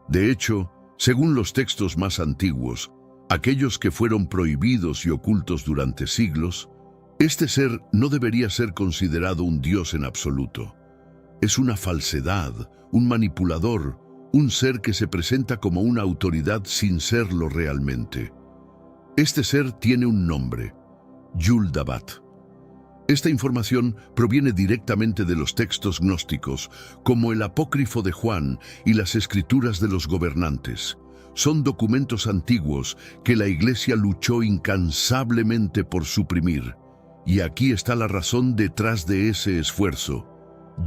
De hecho, según los textos más antiguos, aquellos que fueron prohibidos y ocultos durante siglos, este ser no debería ser considerado un Dios en absoluto. Es una falsedad, un manipulador, un ser que se presenta como una autoridad sin serlo realmente. Este ser tiene un nombre, Yul-dabat. Esta información proviene directamente de los textos gnósticos, como el Apócrifo de Juan y las Escrituras de los gobernantes. Son documentos antiguos que la Iglesia luchó incansablemente por suprimir. Y aquí está la razón detrás de ese esfuerzo.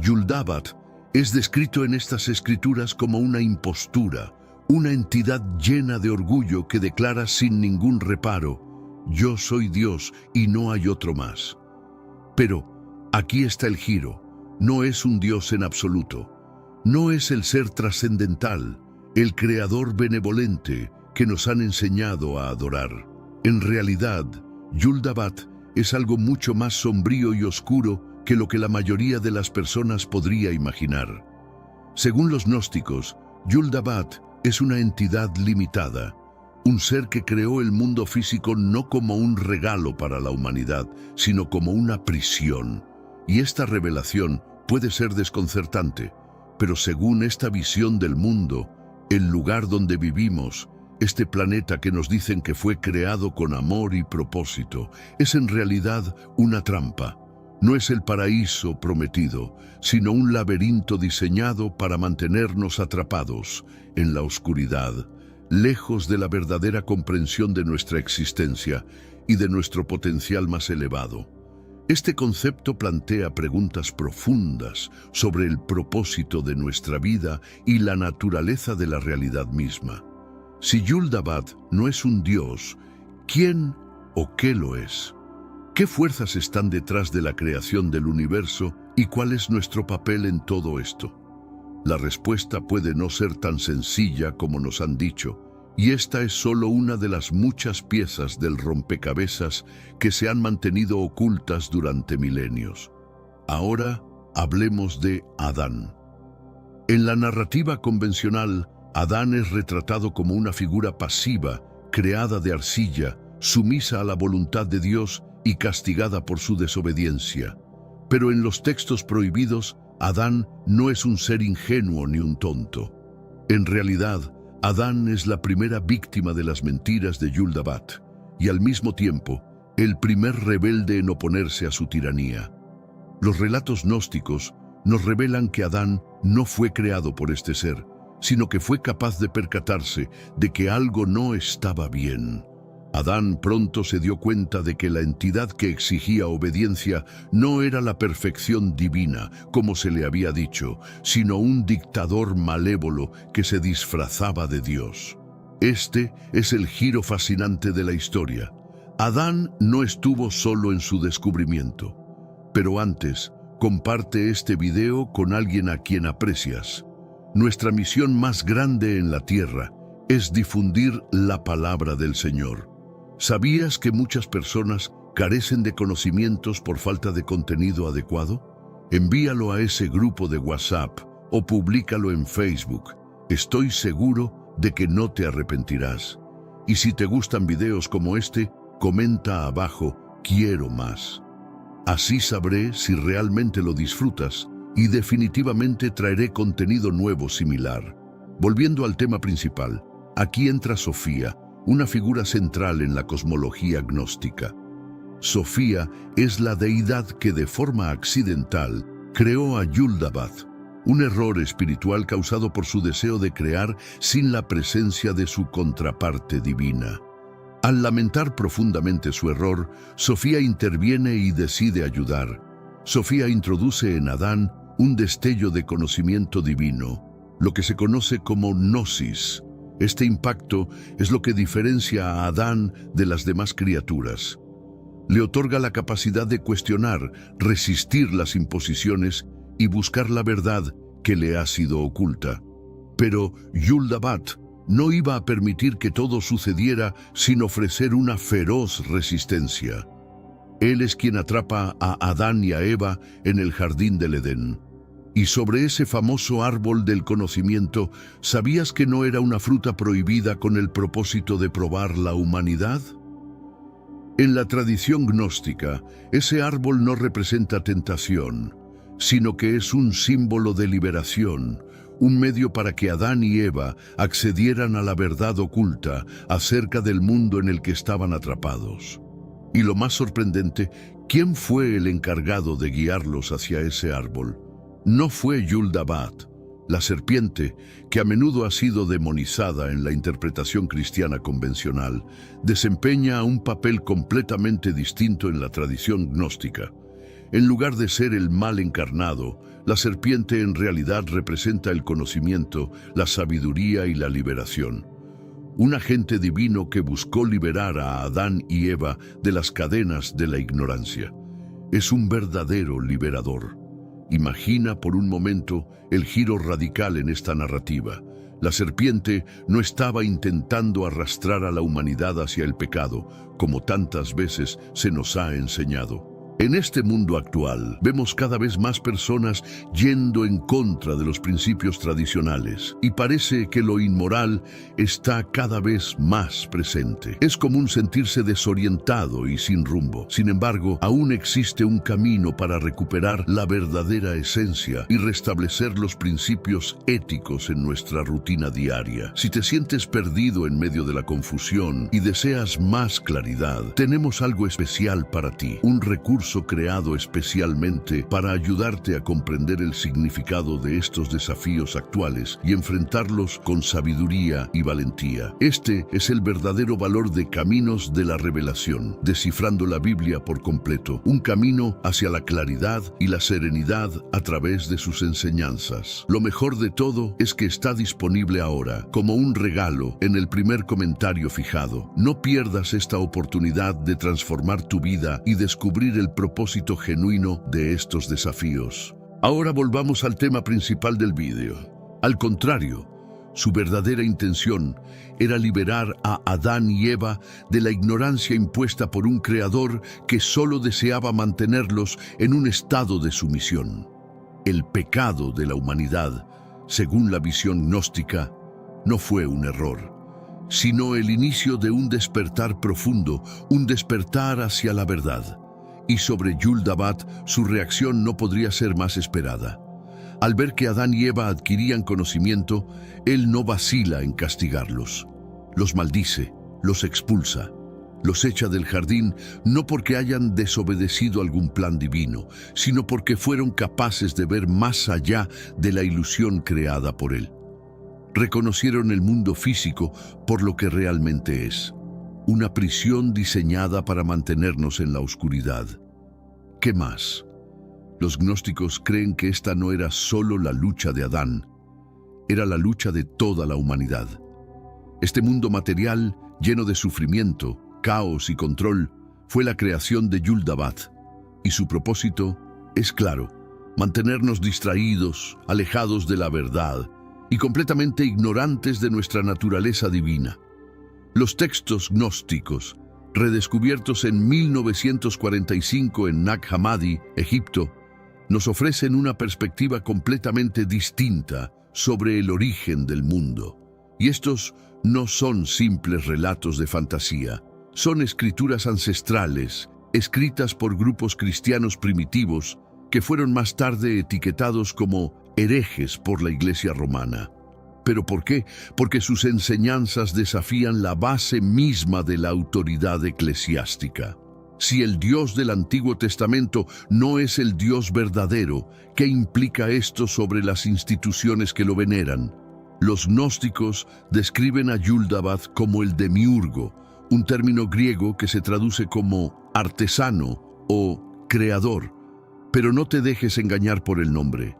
Yul-dabat es descrito en estas escrituras como una impostura, una entidad llena de orgullo que declara sin ningún reparo: yo soy Dios y no hay otro más. Pero aquí está el giro: no es un Dios en absoluto, no es el ser trascendental, el creador benevolente que nos han enseñado a adorar. En realidad, Yul-dabat es algo mucho más sombrío y oscuro que lo que la mayoría de las personas podría imaginar. Según los gnósticos, Yul-dabat es una entidad limitada, un ser que creó el mundo físico no como un regalo para la humanidad, sino como una prisión. Y esta revelación puede ser desconcertante, pero según esta visión del mundo, el lugar donde vivimos, este planeta que nos dicen que fue creado con amor y propósito, es en realidad una trampa. No es el paraíso prometido, sino un laberinto diseñado para mantenernos atrapados en la oscuridad, lejos de la verdadera comprensión de nuestra existencia y de nuestro potencial más elevado. Este concepto plantea preguntas profundas sobre el propósito de nuestra vida y la naturaleza de la realidad misma. Si Yul-dabat no es un Dios, ¿quién o qué lo es? ¿Qué fuerzas están detrás de la creación del universo y cuál es nuestro papel en todo esto? La respuesta puede no ser tan sencilla como nos han dicho, y esta es solo una de las muchas piezas del rompecabezas que se han mantenido ocultas durante milenios. Ahora hablemos de Adán. En la narrativa convencional, Adán es retratado como una figura pasiva, creada de arcilla, sumisa a la voluntad de Dios y castigada por su desobediencia. Pero en los textos prohibidos, Adán no es un ser ingenuo ni un tonto. En realidad, Adán es la primera víctima de las mentiras de Yul-dabat y al mismo tiempo el primer rebelde en oponerse a su tiranía. Los relatos gnósticos nos revelan que Adán no fue creado por este ser, sino que fue capaz de percatarse de que algo no estaba bien. Adán pronto se dio cuenta de que la entidad que exigía obediencia no era la perfección divina, como se le había dicho, sino un dictador malévolo que se disfrazaba de Dios. Este es el giro fascinante de la historia. Adán no estuvo solo en su descubrimiento. Pero antes, comparte este video con alguien a quien aprecias. Nuestra misión más grande en la tierra es difundir la palabra del Señor. ¿Sabías que muchas personas carecen de conocimientos por falta de contenido adecuado? Envíalo a ese grupo de WhatsApp o públicalo en Facebook. Estoy seguro de que no te arrepentirás. Y si te gustan videos como este, comenta abajo: quiero más. Así sabré si realmente lo disfrutas y definitivamente traeré contenido nuevo similar. Volviendo al tema principal, aquí entra Sofía, una figura central en la cosmología gnóstica. Sofía es la deidad que de forma accidental creó a Yul-dabat, un error espiritual causado por su deseo de crear sin la presencia de su contraparte divina. Al lamentar profundamente su error, Sofía interviene y decide ayudar. Sofía introduce en Adán un destello de conocimiento divino, lo que se conoce como gnosis. Este impacto es lo que diferencia a Adán de las demás criaturas. Le otorga la capacidad de cuestionar, resistir las imposiciones y buscar la verdad que le ha sido oculta. Pero Yul-dabat no iba a permitir que todo sucediera sin ofrecer una feroz resistencia. Él es quien atrapa a Adán y a Eva en el jardín del Edén. Y sobre ese famoso árbol del conocimiento, ¿sabías que no era una fruta prohibida con el propósito de probar la humanidad? En la tradición gnóstica, ese árbol no representa tentación, sino que es un símbolo de liberación, un medio para que Adán y Eva accedieran a la verdad oculta acerca del mundo en el que estaban atrapados. Y lo más sorprendente, ¿quién fue el encargado de guiarlos hacia ese árbol? No fue Yul-dabat, la serpiente, que a menudo ha sido demonizada en la interpretación cristiana convencional, desempeña un papel completamente distinto en la tradición gnóstica. En lugar de ser el mal encarnado, la serpiente en realidad representa el conocimiento, la sabiduría y la liberación. Un agente divino que buscó liberar a Adán y Eva de las cadenas de la ignorancia. Es un verdadero liberador. Imagina por un momento el giro radical en esta narrativa. La serpiente no estaba intentando arrastrar a la humanidad hacia el pecado, como tantas veces se nos ha enseñado. En este mundo actual, vemos cada vez más personas yendo en contra de los principios tradicionales y parece que lo inmoral está cada vez más presente. Es común sentirse desorientado y sin rumbo. Sin embargo, aún existe un camino para recuperar la verdadera esencia y restablecer los principios éticos en nuestra rutina diaria. Si te sientes perdido en medio de la confusión y deseas más claridad, tenemos algo especial para ti, un recurso creado especialmente para ayudarte a comprender el significado de estos desafíos actuales y enfrentarlos con sabiduría y valentía. Este es el verdadero valor de Caminos de la Revelación, descifrando la Biblia por completo, un camino hacia la claridad y la serenidad a través de sus enseñanzas. Lo mejor de todo es que está disponible ahora, como un regalo, en el primer comentario fijado. No pierdas esta oportunidad de transformar tu vida y descubrir el propósito genuino de estos desafíos. Ahora volvamos al tema principal del vídeo. Al contrario, su verdadera intención era liberar a Adán y Eva de la ignorancia impuesta por un creador que solo deseaba mantenerlos en un estado de sumisión. El pecado de la humanidad, según la visión gnóstica, no fue un error, sino el inicio de un despertar profundo, un despertar hacia la verdad. Y sobre Yul-dabat, su reacción no podría ser más esperada. Al ver que Adán y Eva adquirían conocimiento, él no vacila en castigarlos. Los maldice, los expulsa, los echa del jardín no porque hayan desobedecido algún plan divino, sino porque fueron capaces de ver más allá de la ilusión creada por él. Reconocieron el mundo físico por lo que realmente es. Una prisión diseñada para mantenernos en la oscuridad. ¿Qué más? Los gnósticos creen que esta no era solo la lucha de Adán, era la lucha de toda la humanidad. Este mundo material, lleno de sufrimiento, caos y control, fue la creación de Yul-dabat, y su propósito es claro: mantenernos distraídos, alejados de la verdad y completamente ignorantes de nuestra naturaleza divina. Los textos gnósticos, redescubiertos en 1945 en Nag Hammadi, Egipto, nos ofrecen una perspectiva completamente distinta sobre el origen del mundo. Y estos no son simples relatos de fantasía, son escrituras ancestrales, escritas por grupos cristianos primitivos que fueron más tarde etiquetados como herejes por la Iglesia romana. ¿Pero por qué? Porque sus enseñanzas desafían la base misma de la autoridad eclesiástica. Si el Dios del Antiguo Testamento no es el Dios verdadero, ¿qué implica esto sobre las instituciones que lo veneran? Los gnósticos describen a Yul-dabat como el demiurgo, un término griego que se traduce como artesano o creador. Pero no te dejes engañar por el nombre.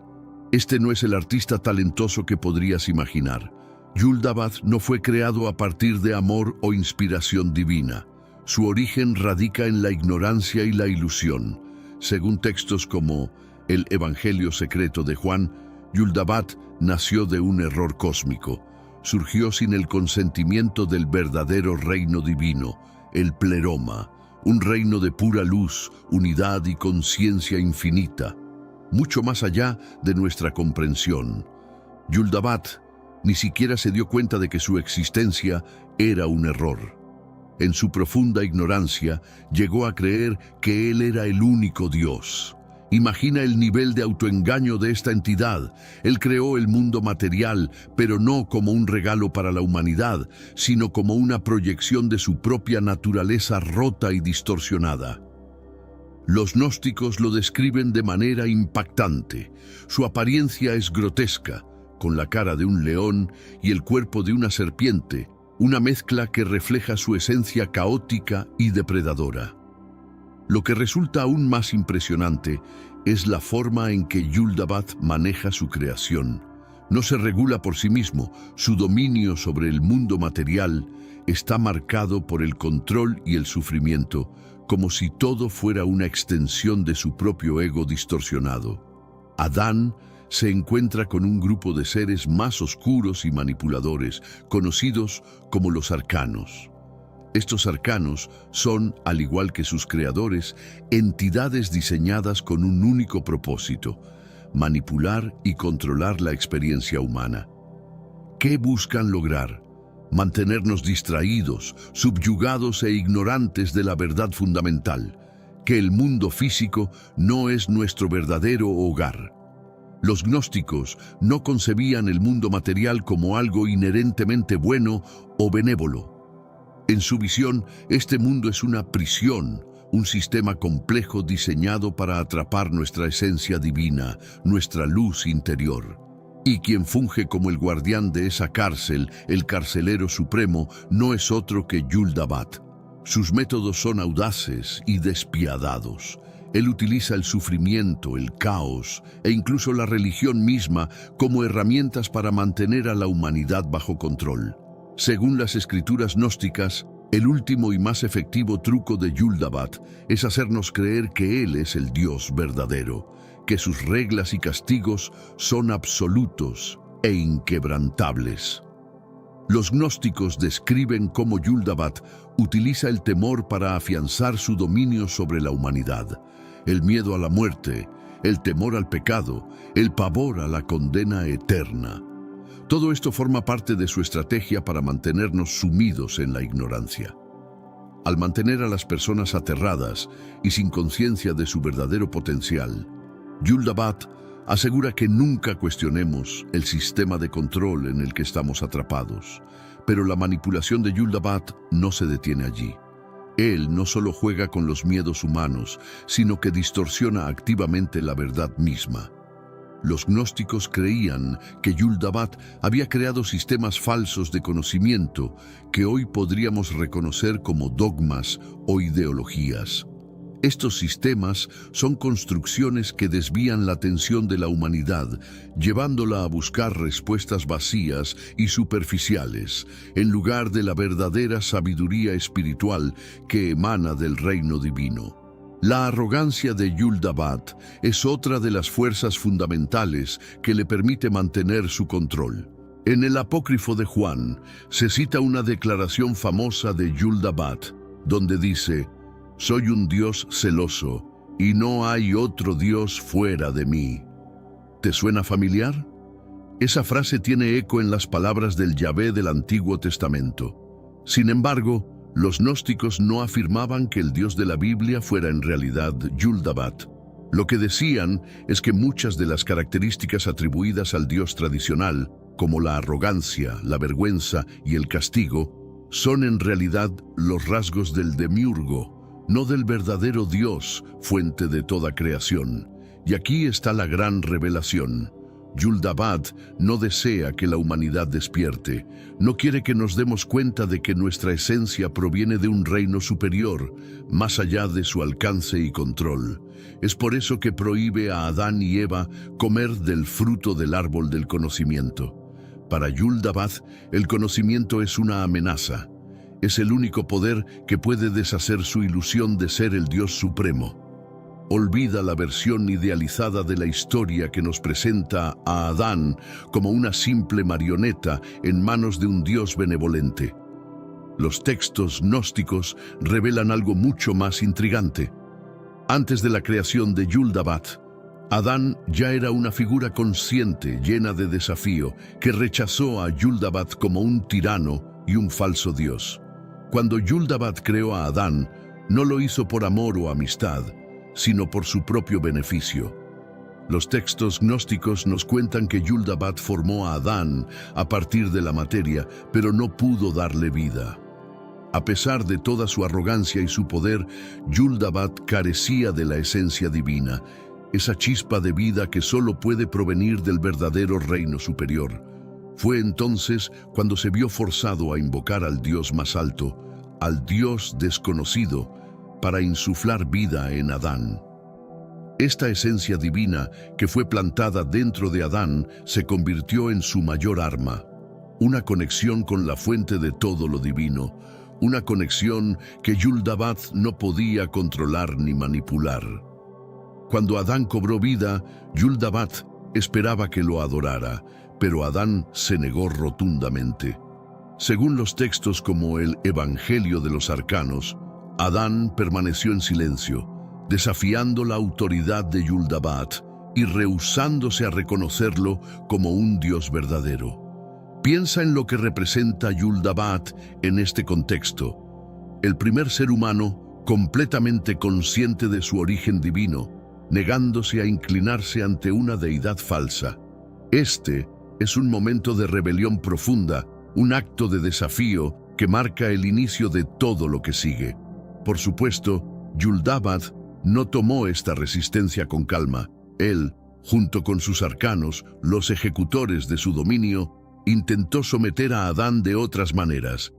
Este no es el artista talentoso que podrías imaginar. Yul-dabath no fue creado a partir de amor o inspiración divina. Su origen radica en la ignorancia y la ilusión. Según textos como el Evangelio secreto de Juan, Yul-dabath nació de un error cósmico. Surgió sin el consentimiento del verdadero reino divino, el pleroma, un reino de pura luz, unidad y conciencia infinita, mucho más allá de nuestra comprensión. Yul-dabath ni siquiera se dio cuenta de que su existencia era un error. En su profunda ignorancia, llegó a creer que él era el único Dios. Imagina el nivel de autoengaño de esta entidad. Él creó el mundo material, pero no como un regalo para la humanidad, sino como una proyección de su propia naturaleza rota y distorsionada. Los gnósticos lo describen de manera impactante. Su apariencia es grotesca, con la cara de un león y el cuerpo de una serpiente, una mezcla que refleja su esencia caótica y depredadora. Lo que resulta aún más impresionante es la forma en que Yul-dabath maneja su creación. No se regula por sí mismo, su dominio sobre el mundo material está marcado por el control y el sufrimiento, como si todo fuera una extensión de su propio ego distorsionado. Adán se encuentra con un grupo de seres más oscuros y manipuladores, conocidos como los arcanos. Estos arcanos son, al igual que sus creadores, entidades diseñadas con un único propósito: manipular y controlar la experiencia humana. ¿Qué buscan lograr? Mantenernos distraídos, subyugados e ignorantes de la verdad fundamental, que el mundo físico no es nuestro verdadero hogar. Los gnósticos no concebían el mundo material como algo inherentemente bueno o benévolo. En su visión, este mundo es una prisión, un sistema complejo diseñado para atrapar nuestra esencia divina, nuestra luz interior. Y quien funge como el guardián de esa cárcel, el carcelero supremo, no es otro que Yul-dabath. Sus métodos son audaces y despiadados. Él utiliza el sufrimiento, el caos e incluso la religión misma como herramientas para mantener a la humanidad bajo control. Según las escrituras gnósticas, el último y más efectivo truco de Yul-dabath es hacernos creer que Él es el Dios verdadero, que sus reglas y castigos son absolutos e inquebrantables. Los gnósticos describen cómo Yul-dabath utiliza el temor para afianzar su dominio sobre la humanidad, el miedo a la muerte, el temor al pecado, el pavor a la condena eterna. Todo esto forma parte de su estrategia para mantenernos sumidos en la ignorancia. Al mantener a las personas aterradas y sin conciencia de su verdadero potencial, Yul-dabath asegura que nunca cuestionemos el sistema de control en el que estamos atrapados. Pero la manipulación de Yul-dabath no se detiene allí. Él no solo juega con los miedos humanos, sino que distorsiona activamente la verdad misma. Los gnósticos creían que Yul-dabath había creado sistemas falsos de conocimiento que hoy podríamos reconocer como dogmas o ideologías. Estos sistemas son construcciones que desvían la atención de la humanidad, llevándola a buscar respuestas vacías y superficiales, en lugar de la verdadera sabiduría espiritual que emana del reino divino. La arrogancia de Yul-dabath es otra de las fuerzas fundamentales que le permite mantener su control. En el apócrifo de Juan se cita una declaración famosa de Yul-dabath, donde dice: «Soy un Dios celoso, y no hay otro Dios fuera de mí». ¿Te suena familiar? Esa frase tiene eco en las palabras del Yahvé del Antiguo Testamento. Sin embargo, los gnósticos no afirmaban que el Dios de la Biblia fuera en realidad Yul-dabath. Lo que decían es que muchas de las características atribuidas al Dios tradicional, como la arrogancia, la vergüenza y el castigo, son en realidad los rasgos del demiurgo, no del verdadero Dios, fuente de toda creación. Y aquí está la gran revelación. Yuldabat no desea que la humanidad despierte, no quiere que nos demos cuenta de que nuestra esencia proviene de un reino superior, más allá de su alcance y control. Es por eso que prohíbe a Adán y Eva comer del fruto del árbol del conocimiento. Para Yuldabat, el conocimiento es una amenaza. Es el único poder que puede deshacer su ilusión de ser el Dios supremo. Olvida la versión idealizada de la historia que nos presenta a Adán como una simple marioneta en manos de un Dios benevolente. Los textos gnósticos revelan algo mucho más intrigante. Antes de la creación de Yuldabat, Adán ya era una figura consciente, llena de desafío, que rechazó a Yuldabat como un tirano y un falso Dios. Cuando Yuldabat creó a Adán, no lo hizo por amor o amistad, sino por su propio beneficio. Los textos gnósticos nos cuentan que Yuldabat formó a Adán a partir de la materia, pero no pudo darle vida. A pesar de toda su arrogancia y su poder, Yuldabat carecía de la esencia divina, esa chispa de vida que solo puede provenir del verdadero reino superior. Fue entonces cuando se vio forzado a invocar al Dios más alto, al Dios desconocido, para insuflar vida en Adán. Esta esencia divina que fue plantada dentro de Adán se convirtió en su mayor arma, una conexión con la fuente de todo lo divino, una conexión que Yuldabat no podía controlar ni manipular. Cuando Adán cobró vida, Yuldabat esperaba que lo adorara, pero Adán se negó rotundamente. Según los textos como el Evangelio de los Arcanos, Adán permaneció en silencio, desafiando la autoridad de Yuldabat y rehusándose a reconocerlo como un Dios verdadero. Piensa en lo que representa Yuldabat en este contexto. El primer ser humano completamente consciente de su origen divino, negándose a inclinarse ante una deidad falsa. Este es un momento de rebelión profunda, un acto de desafío que marca el inicio de todo lo que sigue. Por supuesto, Yuldabat no tomó esta resistencia con calma. Él, junto con sus arcanos, los ejecutores de su dominio, intentó someter a Adán de otras maneras.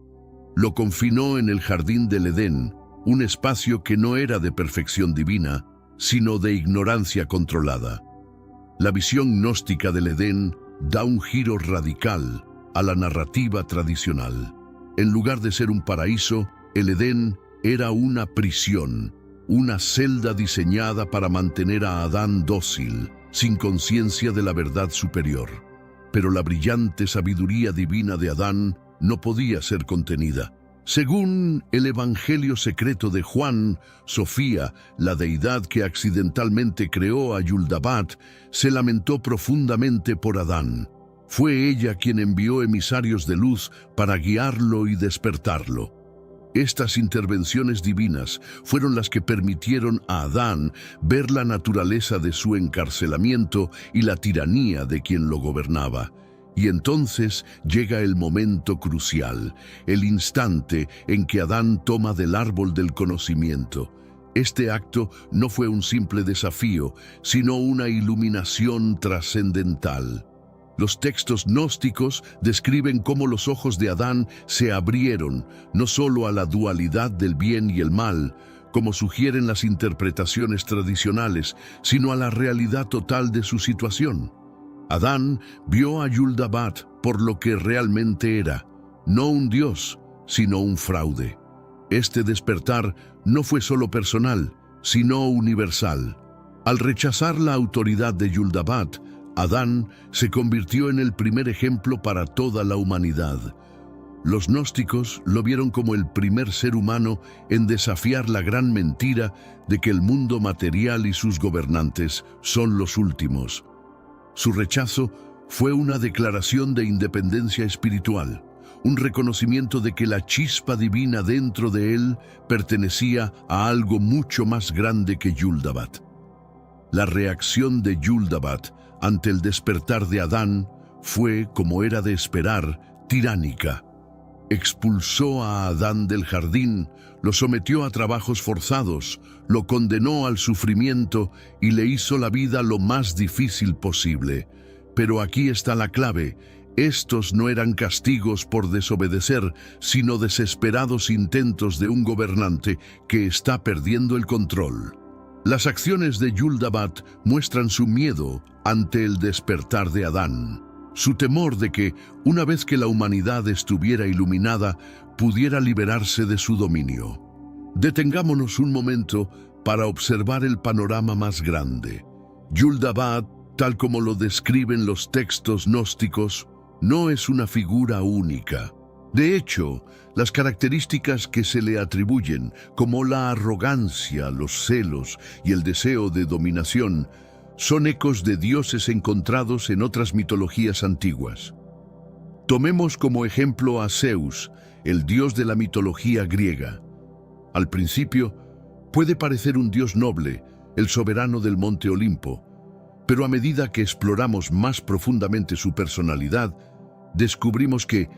Lo confinó en el jardín del Edén, un espacio que no era de perfección divina, sino de ignorancia controlada. La visión gnóstica del Edén da un giro radical a la narrativa tradicional. En lugar de ser un paraíso, el Edén era una prisión, una celda diseñada para mantener a Adán dócil, sin conciencia de la verdad superior. Pero la brillante sabiduría divina de Adán no podía ser contenida. Según el Evangelio secreto de Juan, Sofía, la deidad que accidentalmente creó a Yuldabat, se lamentó profundamente por Adán. Fue ella quien envió emisarios de luz para guiarlo y despertarlo. Estas intervenciones divinas fueron las que permitieron a Adán ver la naturaleza de su encarcelamiento y la tiranía de quien lo gobernaba. Y entonces llega el momento crucial, el instante en que Adán toma del árbol del conocimiento. Este acto no fue un simple desafío, sino una iluminación trascendental. Los textos gnósticos describen cómo los ojos de Adán se abrieron, no solo a la dualidad del bien y el mal, como sugieren las interpretaciones tradicionales, sino a la realidad total de su situación. Adán vio a Yuldabat por lo que realmente era, no un dios, sino un fraude. Este despertar no fue solo personal, sino universal. Al rechazar la autoridad de Yuldabat, Adán se convirtió en el primer ejemplo para toda la humanidad. Los gnósticos lo vieron como el primer ser humano en desafiar la gran mentira de que el mundo material y sus gobernantes son los últimos. Su rechazo fue una declaración de independencia espiritual, un reconocimiento de que la chispa divina dentro de él pertenecía a algo mucho más grande que Yuldabat. La reacción de Yuldabat ante el despertar de Adán fue, como era de esperar, tiránica. Expulsó a Adán del jardín, lo sometió a trabajos forzados, lo condenó al sufrimiento y le hizo la vida lo más difícil posible. Pero aquí está la clave. Estos no eran castigos por desobedecer, sino desesperados intentos de un gobernante que está perdiendo el control. Las acciones de Yuldabat muestran su miedo ante el despertar de Adán, su temor de que, una vez que la humanidad estuviera iluminada, pudiera liberarse de su dominio. Detengámonos un momento para observar el panorama más grande. Yuldabat, tal como lo describen los textos gnósticos, no es una figura única. De hecho, las características que se le atribuyen, como la arrogancia, los celos y el deseo de dominación, son ecos de dioses encontrados en otras mitologías antiguas. Tomemos como ejemplo a Zeus, el dios de la mitología griega. Al principio, puede parecer un dios noble, el soberano del monte Olimpo, pero a medida que exploramos más profundamente su personalidad, descubrimos que,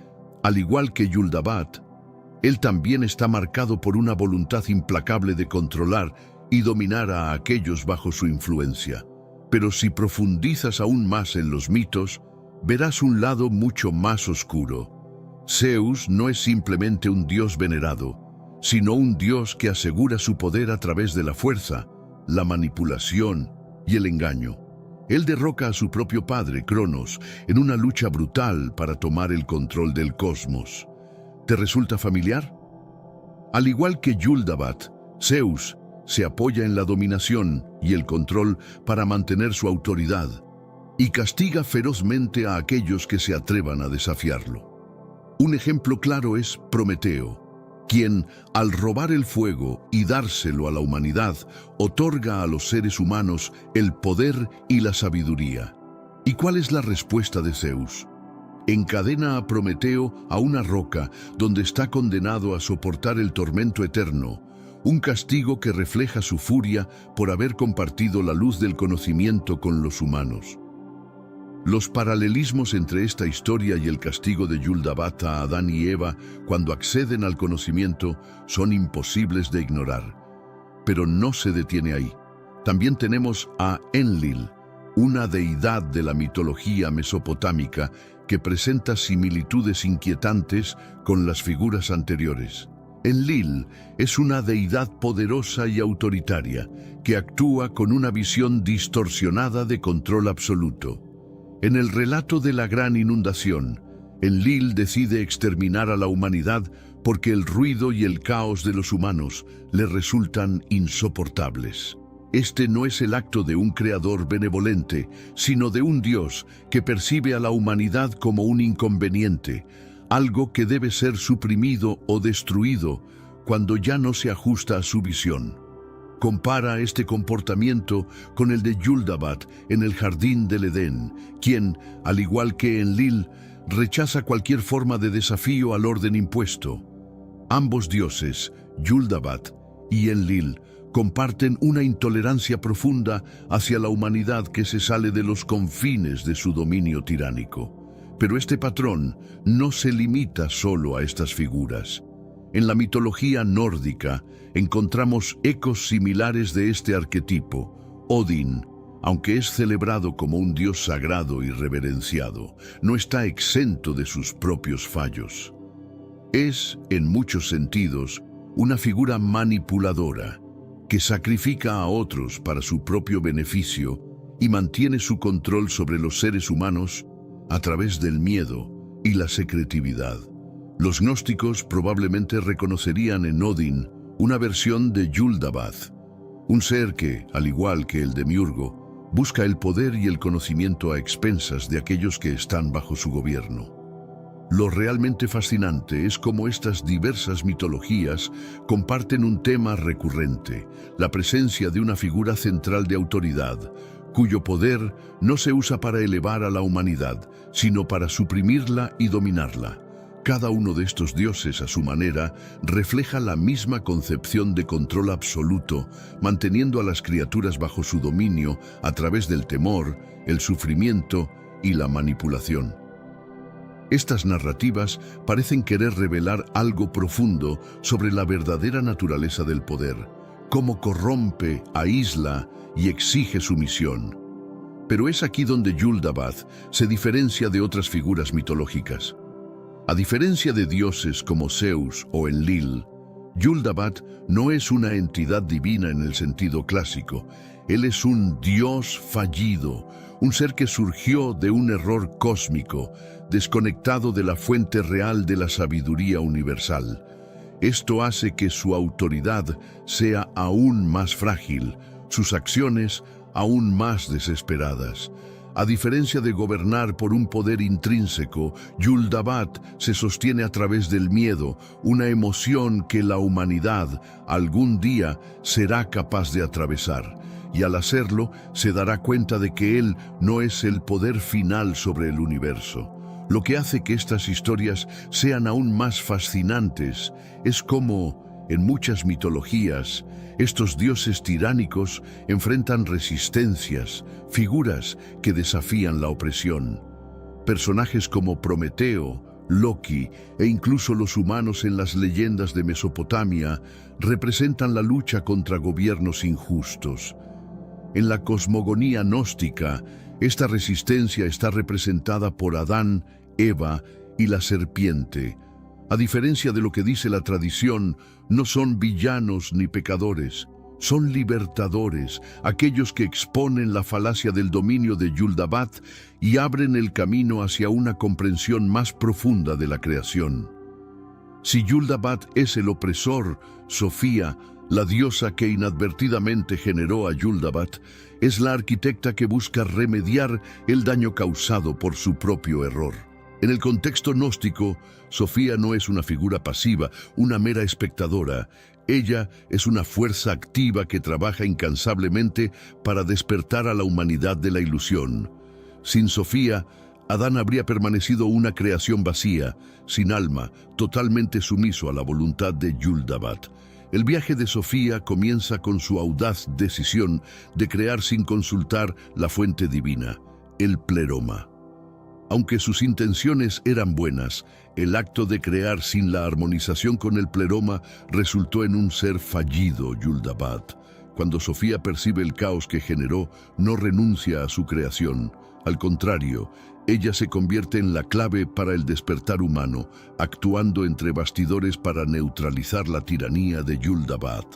al igual que Yuldabat, él también está marcado por una voluntad implacable de controlar y dominar a aquellos bajo su influencia. Pero si profundizas aún más en los mitos, verás un lado mucho más oscuro. Zeus no es simplemente un dios venerado, sino un dios que asegura su poder a través de la fuerza, la manipulación y el engaño. Él derroca a su propio padre, Cronos, en una lucha brutal para tomar el control del cosmos. ¿Te resulta familiar? Al igual que Yuldabat, Zeus se apoya en la dominación y el control para mantener su autoridad y castiga ferozmente a aquellos que se atrevan a desafiarlo. Un ejemplo claro es Prometeo, quien, al robar el fuego y dárselo a la humanidad, otorga a los seres humanos el poder y la sabiduría. ¿Y cuál es la respuesta de Zeus? Encadena a Prometeo a una roca donde está condenado a soportar el tormento eterno, un castigo que refleja su furia por haber compartido la luz del conocimiento con los humanos. Los paralelismos entre esta historia y el castigo de Yuldabat a Adán y Eva cuando acceden al conocimiento son imposibles de ignorar. Pero no se detiene ahí. También tenemos a Enlil, una deidad de la mitología mesopotámica que presenta similitudes inquietantes con las figuras anteriores. Enlil es una deidad poderosa y autoritaria que actúa con una visión distorsionada de control absoluto. En el relato de la gran inundación, Enlil decide exterminar a la humanidad porque el ruido y el caos de los humanos le resultan insoportables. Este no es el acto de un creador benevolente, sino de un Dios que percibe a la humanidad como un inconveniente, algo que debe ser suprimido o destruido cuando ya no se ajusta a su visión. Compara este comportamiento con el de Yuldabat en el jardín del Edén, quien, al igual que Enlil, rechaza cualquier forma de desafío al orden impuesto. Ambos dioses, Yuldabat y Enlil, comparten una intolerancia profunda hacia la humanidad que se sale de los confines de su dominio tiránico. Pero este patrón no se limita solo a estas figuras. En la mitología nórdica encontramos ecos similares de este arquetipo. Odín, aunque es celebrado como un dios sagrado y reverenciado, no está exento de sus propios fallos. Es, en muchos sentidos, una figura manipuladora que sacrifica a otros para su propio beneficio y mantiene su control sobre los seres humanos a través del miedo y la secretividad. Los gnósticos probablemente reconocerían en Odín una versión de Yuldabat, un ser que, al igual que el demiurgo, busca el poder y el conocimiento a expensas de aquellos que están bajo su gobierno. Lo realmente fascinante es cómo estas diversas mitologías comparten un tema recurrente, la presencia de una figura central de autoridad, cuyo poder no se usa para elevar a la humanidad, sino para suprimirla y dominarla. Cada uno de estos dioses, a su manera, refleja la misma concepción de control absoluto, manteniendo a las criaturas bajo su dominio a través del temor, el sufrimiento y la manipulación. Estas narrativas parecen querer revelar algo profundo sobre la verdadera naturaleza del poder, cómo corrompe, aísla y exige sumisión. Pero es aquí donde Yul-dabat se diferencia de otras figuras mitológicas. A diferencia de dioses como Zeus o Enlil, Yul-dabat no es una entidad divina en el sentido clásico. Él es un dios fallido, un ser que surgió de un error cósmico, desconectado de la fuente real de la sabiduría universal. Esto hace que su autoridad sea aún más frágil, sus acciones aún más desesperadas. A diferencia de gobernar por un poder intrínseco, Yul-dabat se sostiene a través del miedo, una emoción que la humanidad algún día será capaz de atravesar. Y al hacerlo, se dará cuenta de que él no es el poder final sobre el universo. Lo que hace que estas historias sean aún más fascinantes es cómo, en muchas mitologías, estos dioses tiránicos enfrentan resistencias, figuras que desafían la opresión. Personajes como Prometeo, Loki e incluso los humanos en las leyendas de Mesopotamia representan la lucha contra gobiernos injustos. En la cosmogonía gnóstica, esta resistencia está representada por Adán, Eva y la serpiente. A diferencia de lo que dice la tradición, no son villanos ni pecadores, son libertadores, aquellos que exponen la falacia del dominio de Yul-dabat y abren el camino hacia una comprensión más profunda de la creación. Si Yul-dabat es el opresor, Sofía, la diosa que inadvertidamente generó a Yul-dabat, es la arquitecta que busca remediar el daño causado por su propio error. En el contexto gnóstico, Sofía no es una figura pasiva, una mera espectadora. Ella es una fuerza activa que trabaja incansablemente para despertar a la humanidad de la ilusión. Sin Sofía, Adán habría permanecido una creación vacía, sin alma, totalmente sumiso a la voluntad de Yul-dabat. El viaje de Sofía comienza con su audaz decisión de crear sin consultar la fuente divina, el pleroma. Aunque sus intenciones eran buenas, el acto de crear sin la armonización con el pleroma resultó en un ser fallido, Yul-dabat. Cuando Sofía percibe el caos que generó, no renuncia a su creación. Al contrario, ella se convierte en la clave para el despertar humano, actuando entre bastidores para neutralizar la tiranía de Yul-dabat.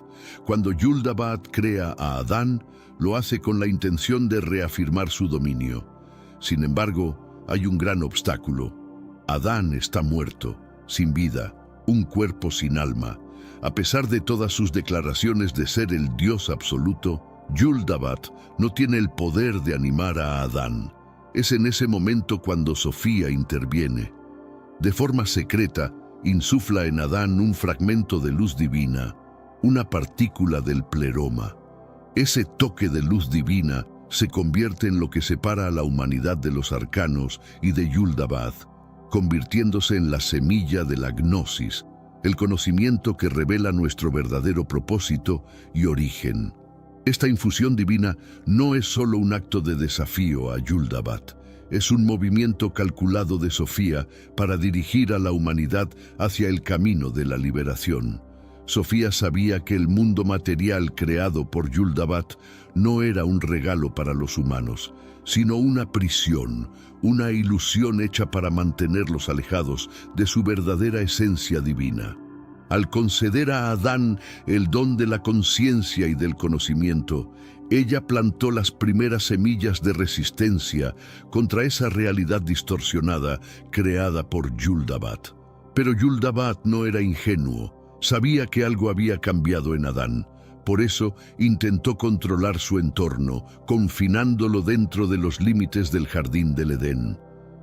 Cuando Yul-dabat crea a Adán, lo hace con la intención de reafirmar su dominio. Sin embargo, hay un gran obstáculo. Adán está muerto, sin vida, un cuerpo sin alma. A pesar de todas sus declaraciones de ser el Dios absoluto, Yul-dabat no tiene el poder de animar a Adán. Es en ese momento cuando Sofía interviene. De forma secreta, insufla en Adán un fragmento de luz divina, una partícula del pleroma. Ese toque de luz divina se convierte en lo que separa a la humanidad de los arcanos y de Yul-dabat, convirtiéndose en la semilla de la gnosis, el conocimiento que revela nuestro verdadero propósito y origen. Esta infusión divina no es solo un acto de desafío a Yul-dabat, es un movimiento calculado de Sofía para dirigir a la humanidad hacia el camino de la liberación. Sofía sabía que el mundo material creado por Yul-dabat no era un regalo para los humanos, sino una prisión, una ilusión hecha para mantenerlos alejados de su verdadera esencia divina. Al conceder a Adán el don de la conciencia y del conocimiento, ella plantó las primeras semillas de resistencia contra esa realidad distorsionada creada por Yul-dabat. Pero Yul-dabat no era ingenuo. Sabía que algo había cambiado en Adán. Por eso intentó controlar su entorno, confinándolo dentro de los límites del jardín del Edén.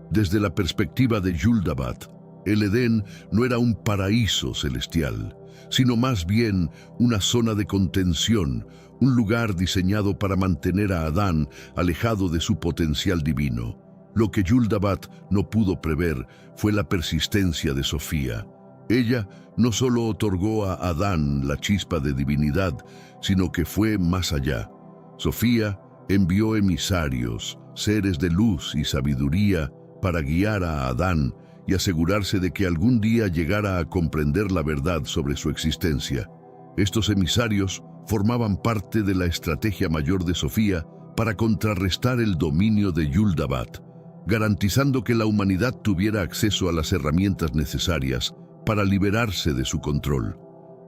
Desde la perspectiva de Yul-dabat, el Edén no era un paraíso celestial, sino más bien una zona de contención, un lugar diseñado para mantener a Adán alejado de su potencial divino. Lo que Yul-dabat no pudo prever fue la persistencia de Sofía. Ella no solo otorgó a Adán la chispa de divinidad, sino que fue más allá. Sofía envió emisarios, seres de luz y sabiduría, para guiar a Adán y asegurarse de que algún día llegara a comprender la verdad sobre su existencia. Estos emisarios formaban parte de la estrategia mayor de Sofía para contrarrestar el dominio de Yaldabaoth, garantizando que la humanidad tuviera acceso a las herramientas necesarias para liberarse de su control.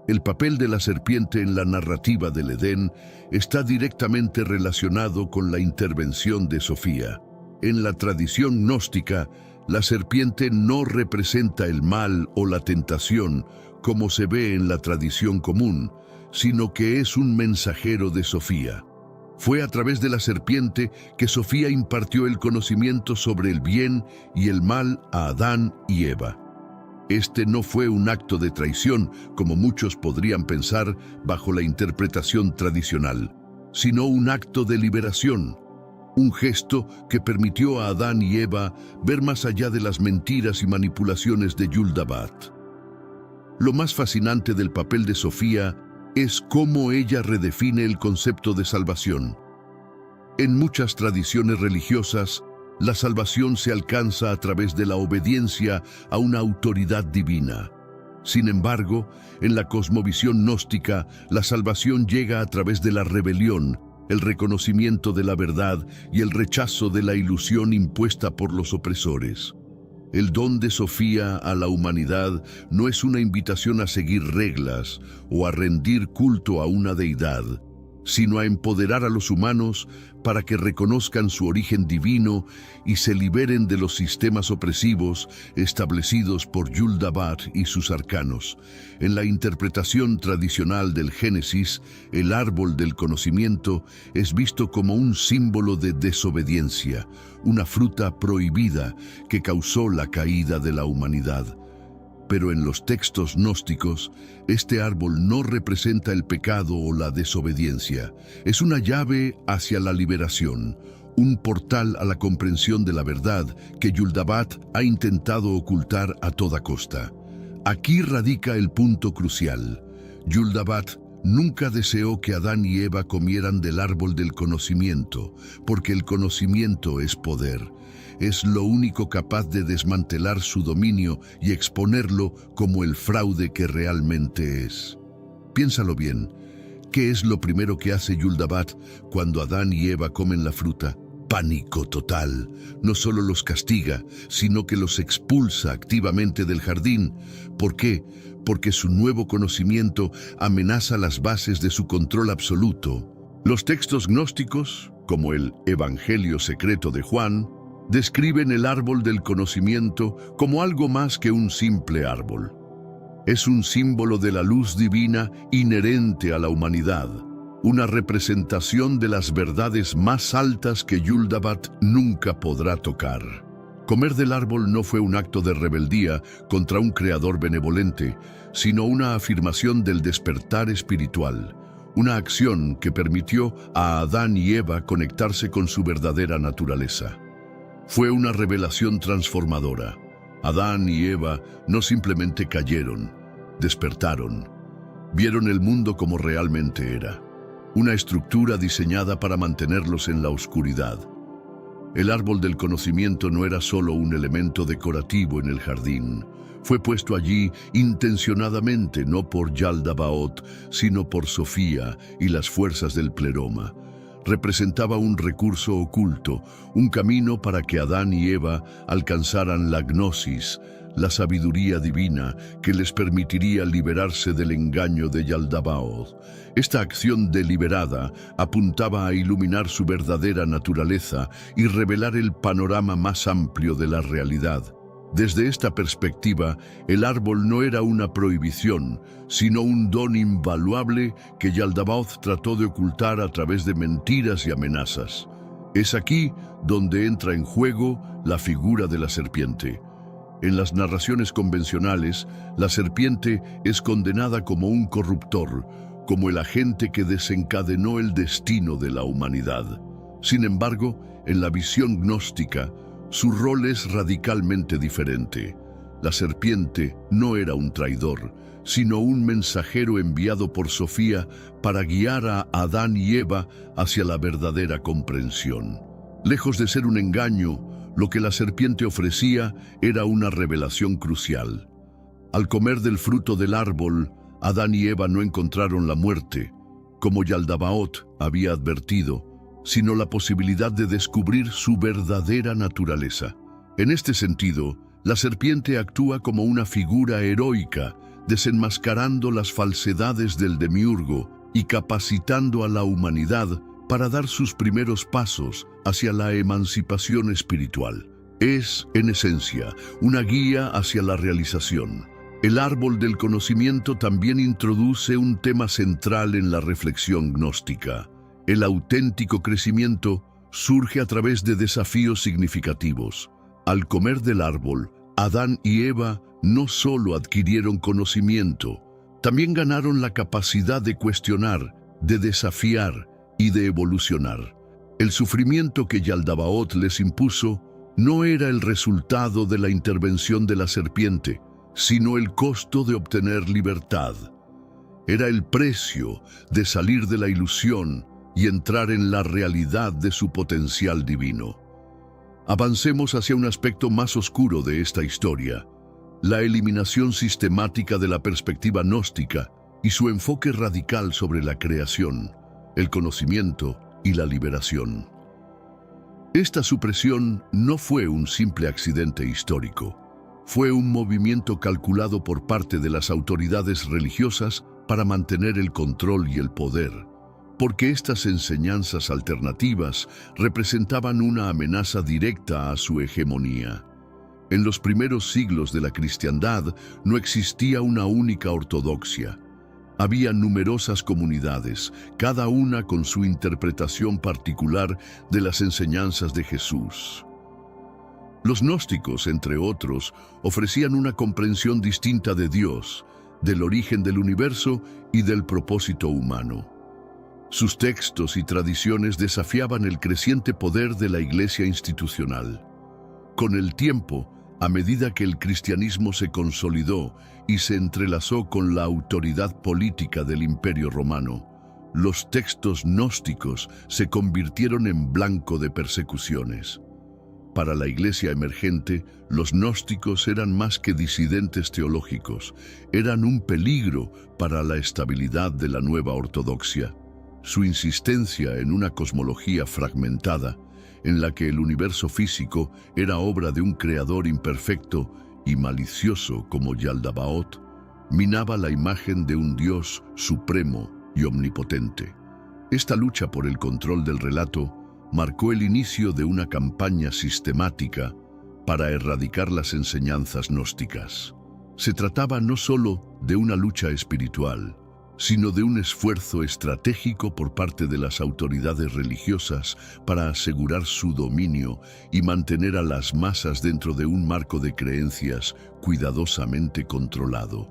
El papel de la serpiente en la narrativa del Edén está directamente relacionado con la intervención de Sofía. En la tradición gnóstica, la serpiente no representa el mal o la tentación, como se ve en la tradición común, sino que es un mensajero de Sofía. Fue a través de la serpiente que Sofía impartió el conocimiento sobre el bien y el mal a Adán y Eva. Este no fue un acto de traición, como muchos podrían pensar bajo la interpretación tradicional, sino un acto de liberación, un gesto que permitió a Adán y Eva ver más allá de las mentiras y manipulaciones de Yaldabaoth. Lo más fascinante del papel de Sofía es cómo ella redefine el concepto de salvación. En muchas tradiciones religiosas, la salvación se alcanza a través de la obediencia a una autoridad divina. Sin embargo, en la cosmovisión gnóstica, la salvación llega a través de la rebelión, el reconocimiento de la verdad y el rechazo de la ilusión impuesta por los opresores. El don de Sofía a la humanidad no es una invitación a seguir reglas o a rendir culto a una deidad, sino a empoderar a los humanos para que reconozcan su origen divino y se liberen de los sistemas opresivos establecidos por Yaldabaoth y sus arcanos. En la interpretación tradicional del Génesis, el árbol del conocimiento es visto como un símbolo de desobediencia, una fruta prohibida que causó la caída de la humanidad. Pero en los textos gnósticos, este árbol no representa el pecado o la desobediencia. Es una llave hacia la liberación, un portal a la comprensión de la verdad que Yaldabaoth ha intentado ocultar a toda costa. Aquí radica el punto crucial. Yaldabaoth nunca deseó que Adán y Eva comieran del árbol del conocimiento, porque el conocimiento es poder. Es lo único capaz de desmantelar su dominio y exponerlo como el fraude que realmente es. Piénsalo bien, ¿qué es lo primero que hace Yaldabaoth cuando Adán y Eva comen la fruta? Pánico total. No solo los castiga, sino que los expulsa activamente del jardín. ¿Por qué? Porque su nuevo conocimiento amenaza las bases de su control absoluto. Los textos gnósticos, como el Evangelio secreto de Juan, describen el árbol del conocimiento como algo más que un simple árbol. Es un símbolo de la luz divina inherente a la humanidad, una representación de las verdades más altas que Yaldabaoth nunca podrá tocar. Comer del árbol no fue un acto de rebeldía contra un creador benevolente, sino una afirmación del despertar espiritual, una acción que permitió a Adán y Eva conectarse con su verdadera naturaleza. Fue una revelación transformadora. Adán y Eva no simplemente cayeron, despertaron. Vieron el mundo como realmente era, una estructura diseñada para mantenerlos en la oscuridad. El árbol del conocimiento no era solo un elemento decorativo en el jardín. Fue puesto allí intencionadamente, no por Yaldabaoth, sino por Sofía y las fuerzas del pleroma. Representaba un recurso oculto, un camino para que Adán y Eva alcanzaran la gnosis, la sabiduría divina que les permitiría liberarse del engaño de Yaldabaoth. Esta acción deliberada apuntaba a iluminar su verdadera naturaleza y revelar el panorama más amplio de la realidad. Desde esta perspectiva, el árbol no era una prohibición, sino un don invaluable que Yaldabaoth trató de ocultar a través de mentiras y amenazas. Es aquí donde entra en juego la figura de la serpiente. En las narraciones convencionales, la serpiente es condenada como un corruptor, como el agente que desencadenó el destino de la humanidad. Sin embargo, en la visión gnóstica, su rol es radicalmente diferente. La serpiente no era un traidor, sino un mensajero enviado por Sofía para guiar a Adán y Eva hacia la verdadera comprensión. Lejos de ser un engaño, lo que la serpiente ofrecía era una revelación crucial. Al comer del fruto del árbol, Adán y Eva no encontraron la muerte. Como Yaldabaoth había advertido, sino la posibilidad de descubrir su verdadera naturaleza. En este sentido, la serpiente actúa como una figura heroica, desenmascarando las falsedades del demiurgo y capacitando a la humanidad para dar sus primeros pasos hacia la emancipación espiritual. Es, en esencia, una guía hacia la realización. El árbol del conocimiento también introduce un tema central en la reflexión gnóstica. El auténtico crecimiento surge a través de desafíos significativos. Al comer del árbol, Adán y Eva no solo adquirieron conocimiento, también ganaron la capacidad de cuestionar, de desafiar y de evolucionar. El sufrimiento que Yaldabaoth les impuso no era el resultado de la intervención de la serpiente, sino el costo de obtener libertad. Era el precio de salir de la ilusión y entrar en la realidad de su potencial divino. Avancemos hacia un aspecto más oscuro de esta historia, la eliminación sistemática de la perspectiva gnóstica y su enfoque radical sobre la creación, el conocimiento y la liberación. Esta supresión no fue un simple accidente histórico. Fue un movimiento calculado por parte de las autoridades religiosas para mantener el control y el poder, porque estas enseñanzas alternativas representaban una amenaza directa a su hegemonía. En los primeros siglos de la cristiandad no existía una única ortodoxia. Había numerosas comunidades, cada una con su interpretación particular de las enseñanzas de Jesús. Los gnósticos, entre otros, ofrecían una comprensión distinta de Dios, del origen del universo y del propósito humano. Sus textos y tradiciones desafiaban el creciente poder de la Iglesia institucional. Con el tiempo, a medida que el cristianismo se consolidó y se entrelazó con la autoridad política del Imperio Romano, los textos gnósticos se convirtieron en blanco de persecuciones. Para la Iglesia emergente, los gnósticos eran más que disidentes teológicos, eran un peligro para la estabilidad de la nueva ortodoxia. Su insistencia en una cosmología fragmentada, en la que el universo físico era obra de un creador imperfecto y malicioso como Yaldabaoth, minaba la imagen de un Dios supremo y omnipotente. Esta lucha por el control del relato marcó el inicio de una campaña sistemática para erradicar las enseñanzas gnósticas. Se trataba no solo de una lucha espiritual, sino de un esfuerzo estratégico por parte de las autoridades religiosas para asegurar su dominio y mantener a las masas dentro de un marco de creencias cuidadosamente controlado.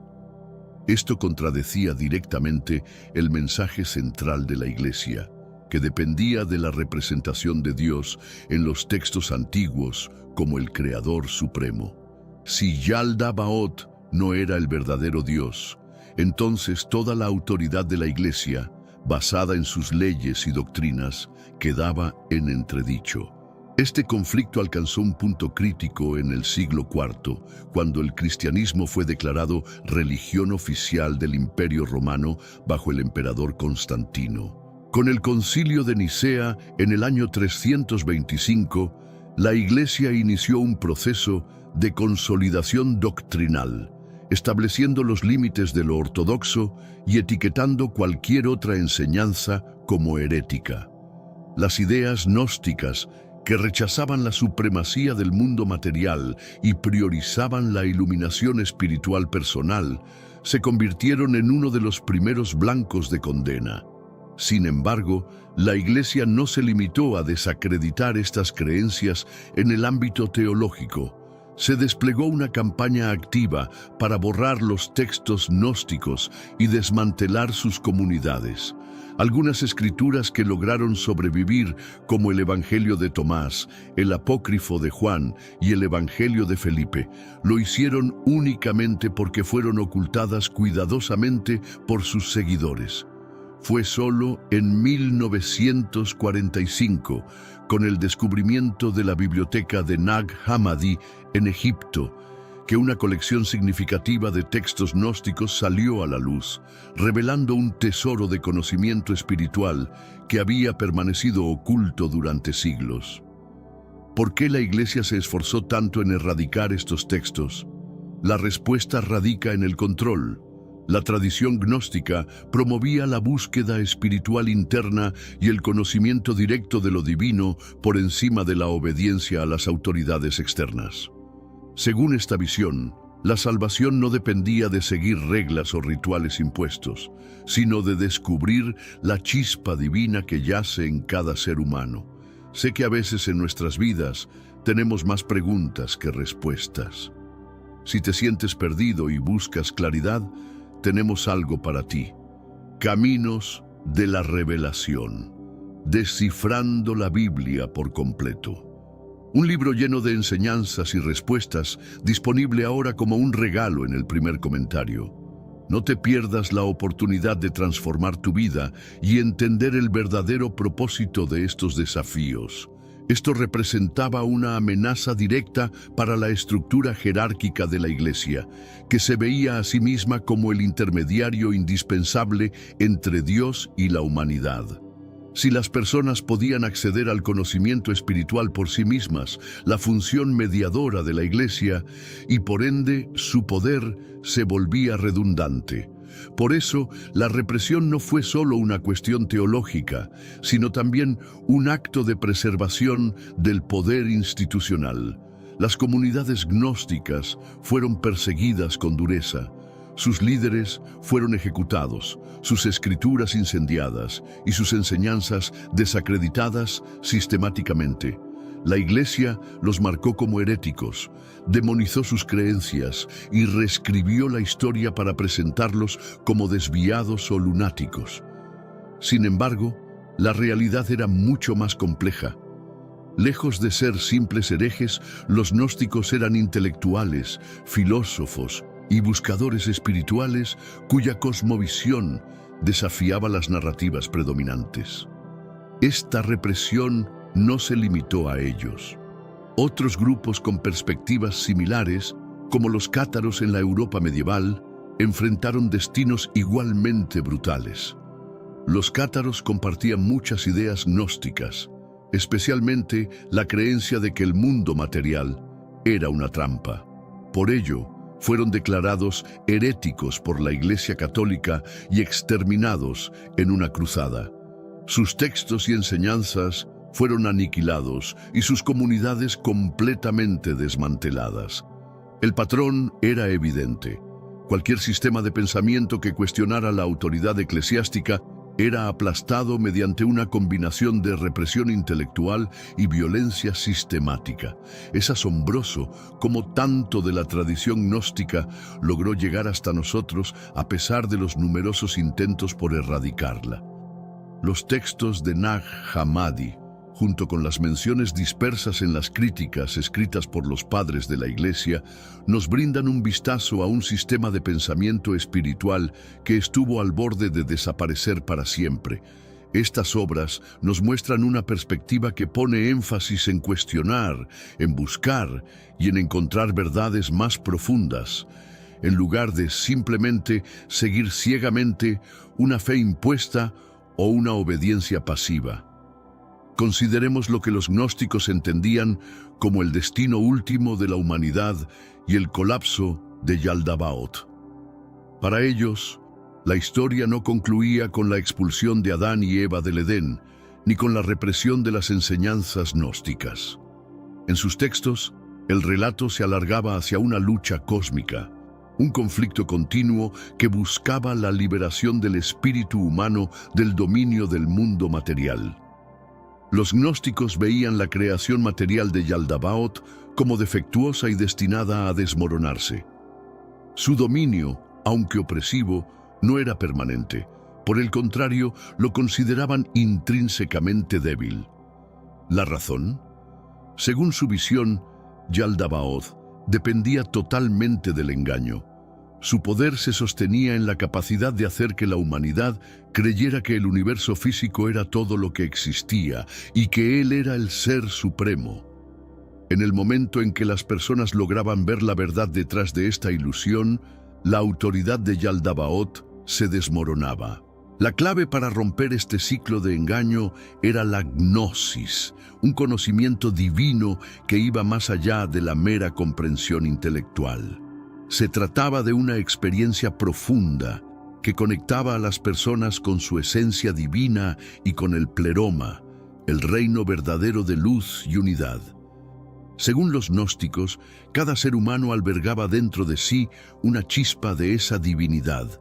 Esto contradecía directamente el mensaje central de la Iglesia, que dependía de la representación de Dios en los textos antiguos como el Creador Supremo. Si Yaldabaoth no era el verdadero Dios, entonces toda la autoridad de la Iglesia, basada en sus leyes y doctrinas, quedaba en entredicho. Este conflicto alcanzó un punto crítico en el siglo IV, cuando el cristianismo fue declarado religión oficial del Imperio Romano bajo el emperador Constantino. Con el Concilio de Nicea en el año 325, la Iglesia inició un proceso de consolidación doctrinal, estableciendo los límites de lo ortodoxo y etiquetando cualquier otra enseñanza como herética. Las ideas gnósticas, que rechazaban la supremacía del mundo material y priorizaban la iluminación espiritual personal, se convirtieron en uno de los primeros blancos de condena. Sin embargo, la Iglesia no se limitó a desacreditar estas creencias en el ámbito teológico. Se desplegó una campaña activa para borrar los textos gnósticos y desmantelar sus comunidades. Algunas escrituras que lograron sobrevivir, como el Evangelio de Tomás, el Apócrifo de Juan y el Evangelio de Felipe, lo hicieron únicamente porque fueron ocultadas cuidadosamente por sus seguidores. Fue solo en 1945, con el descubrimiento de la biblioteca de Nag Hammadi en Egipto, que una colección significativa de textos gnósticos salió a la luz, revelando un tesoro de conocimiento espiritual que había permanecido oculto durante siglos. ¿Por qué la Iglesia se esforzó tanto en erradicar estos textos? La respuesta radica en el control. La tradición gnóstica promovía la búsqueda espiritual interna y el conocimiento directo de lo divino por encima de la obediencia a las autoridades externas. Según esta visión, la salvación no dependía de seguir reglas o rituales impuestos, sino de descubrir la chispa divina que yace en cada ser humano. Sé que a veces en nuestras vidas tenemos más preguntas que respuestas. Si te sientes perdido y buscas claridad, tenemos algo para ti. Caminos de la Revelación. Descifrando la Biblia por completo. Un libro lleno de enseñanzas y respuestas, disponible ahora como un regalo en el primer comentario. No te pierdas la oportunidad de transformar tu vida y entender el verdadero propósito de estos desafíos. Esto representaba una amenaza directa para la estructura jerárquica de la Iglesia, que se veía a sí misma como el intermediario indispensable entre Dios y la humanidad. Si las personas podían acceder al conocimiento espiritual por sí mismas, la función mediadora de la Iglesia, y por ende su poder, se volvía redundante. Por eso, la represión no fue solo una cuestión teológica, sino también un acto de preservación del poder institucional. Las comunidades gnósticas fueron perseguidas con dureza. Sus líderes fueron ejecutados, sus escrituras incendiadas y sus enseñanzas desacreditadas sistemáticamente. La Iglesia los marcó como heréticos, demonizó sus creencias y reescribió la historia para presentarlos como desviados o lunáticos. Sin embargo, la realidad era mucho más compleja. Lejos de ser simples herejes, los gnósticos eran intelectuales, filósofos y buscadores espirituales cuya cosmovisión desafiaba las narrativas predominantes. Esta represión no se limitó a ellos. Otros grupos con perspectivas similares, como los cátaros en la Europa medieval, enfrentaron destinos igualmente brutales. Los cátaros compartían muchas ideas gnósticas, especialmente la creencia de que el mundo material era una trampa. Por ello, fueron declarados heréticos por la Iglesia Católica y exterminados en una cruzada. Sus textos y enseñanzas fueron aniquilados y sus comunidades completamente desmanteladas. El patrón era evidente. Cualquier sistema de pensamiento que cuestionara la autoridad eclesiástica era aplastado mediante una combinación de represión intelectual y violencia sistemática. Es asombroso cómo tanto de la tradición gnóstica logró llegar hasta nosotros a pesar de los numerosos intentos por erradicarla. Los textos de Nag Hammadi, junto con las menciones dispersas en las críticas escritas por los padres de la Iglesia, nos brindan un vistazo a un sistema de pensamiento espiritual que estuvo al borde de desaparecer para siempre. Estas obras nos muestran una perspectiva que pone énfasis en cuestionar, en buscar y en encontrar verdades más profundas, en lugar de simplemente seguir ciegamente una fe impuesta o una obediencia pasiva. Consideremos lo que los gnósticos entendían como el destino último de la humanidad y el colapso de Yaldabaoth. Para ellos, la historia no concluía con la expulsión de Adán y Eva del Edén, ni con la represión de las enseñanzas gnósticas. En sus textos, el relato se alargaba hacia una lucha cósmica, un conflicto continuo que buscaba la liberación del espíritu humano del dominio del mundo material. Los gnósticos veían la creación material de Yaldabaoth como defectuosa y destinada a desmoronarse. Su dominio, aunque opresivo, no era permanente. Por el contrario, lo consideraban intrínsecamente débil. ¿La razón? Según su visión, Yaldabaoth dependía totalmente del engaño. Su poder se sostenía en la capacidad de hacer que la humanidad creyera que el universo físico era todo lo que existía y que él era el ser supremo. En el momento en que las personas lograban ver la verdad detrás de esta ilusión, la autoridad de Yaldabaoth se desmoronaba. La clave para romper este ciclo de engaño era la gnosis, un conocimiento divino que iba más allá de la mera comprensión intelectual. Se trataba de una experiencia profunda que conectaba a las personas con su esencia divina y con el pleroma, el reino verdadero de luz y unidad. Según los gnósticos, cada ser humano albergaba dentro de sí una chispa de esa divinidad,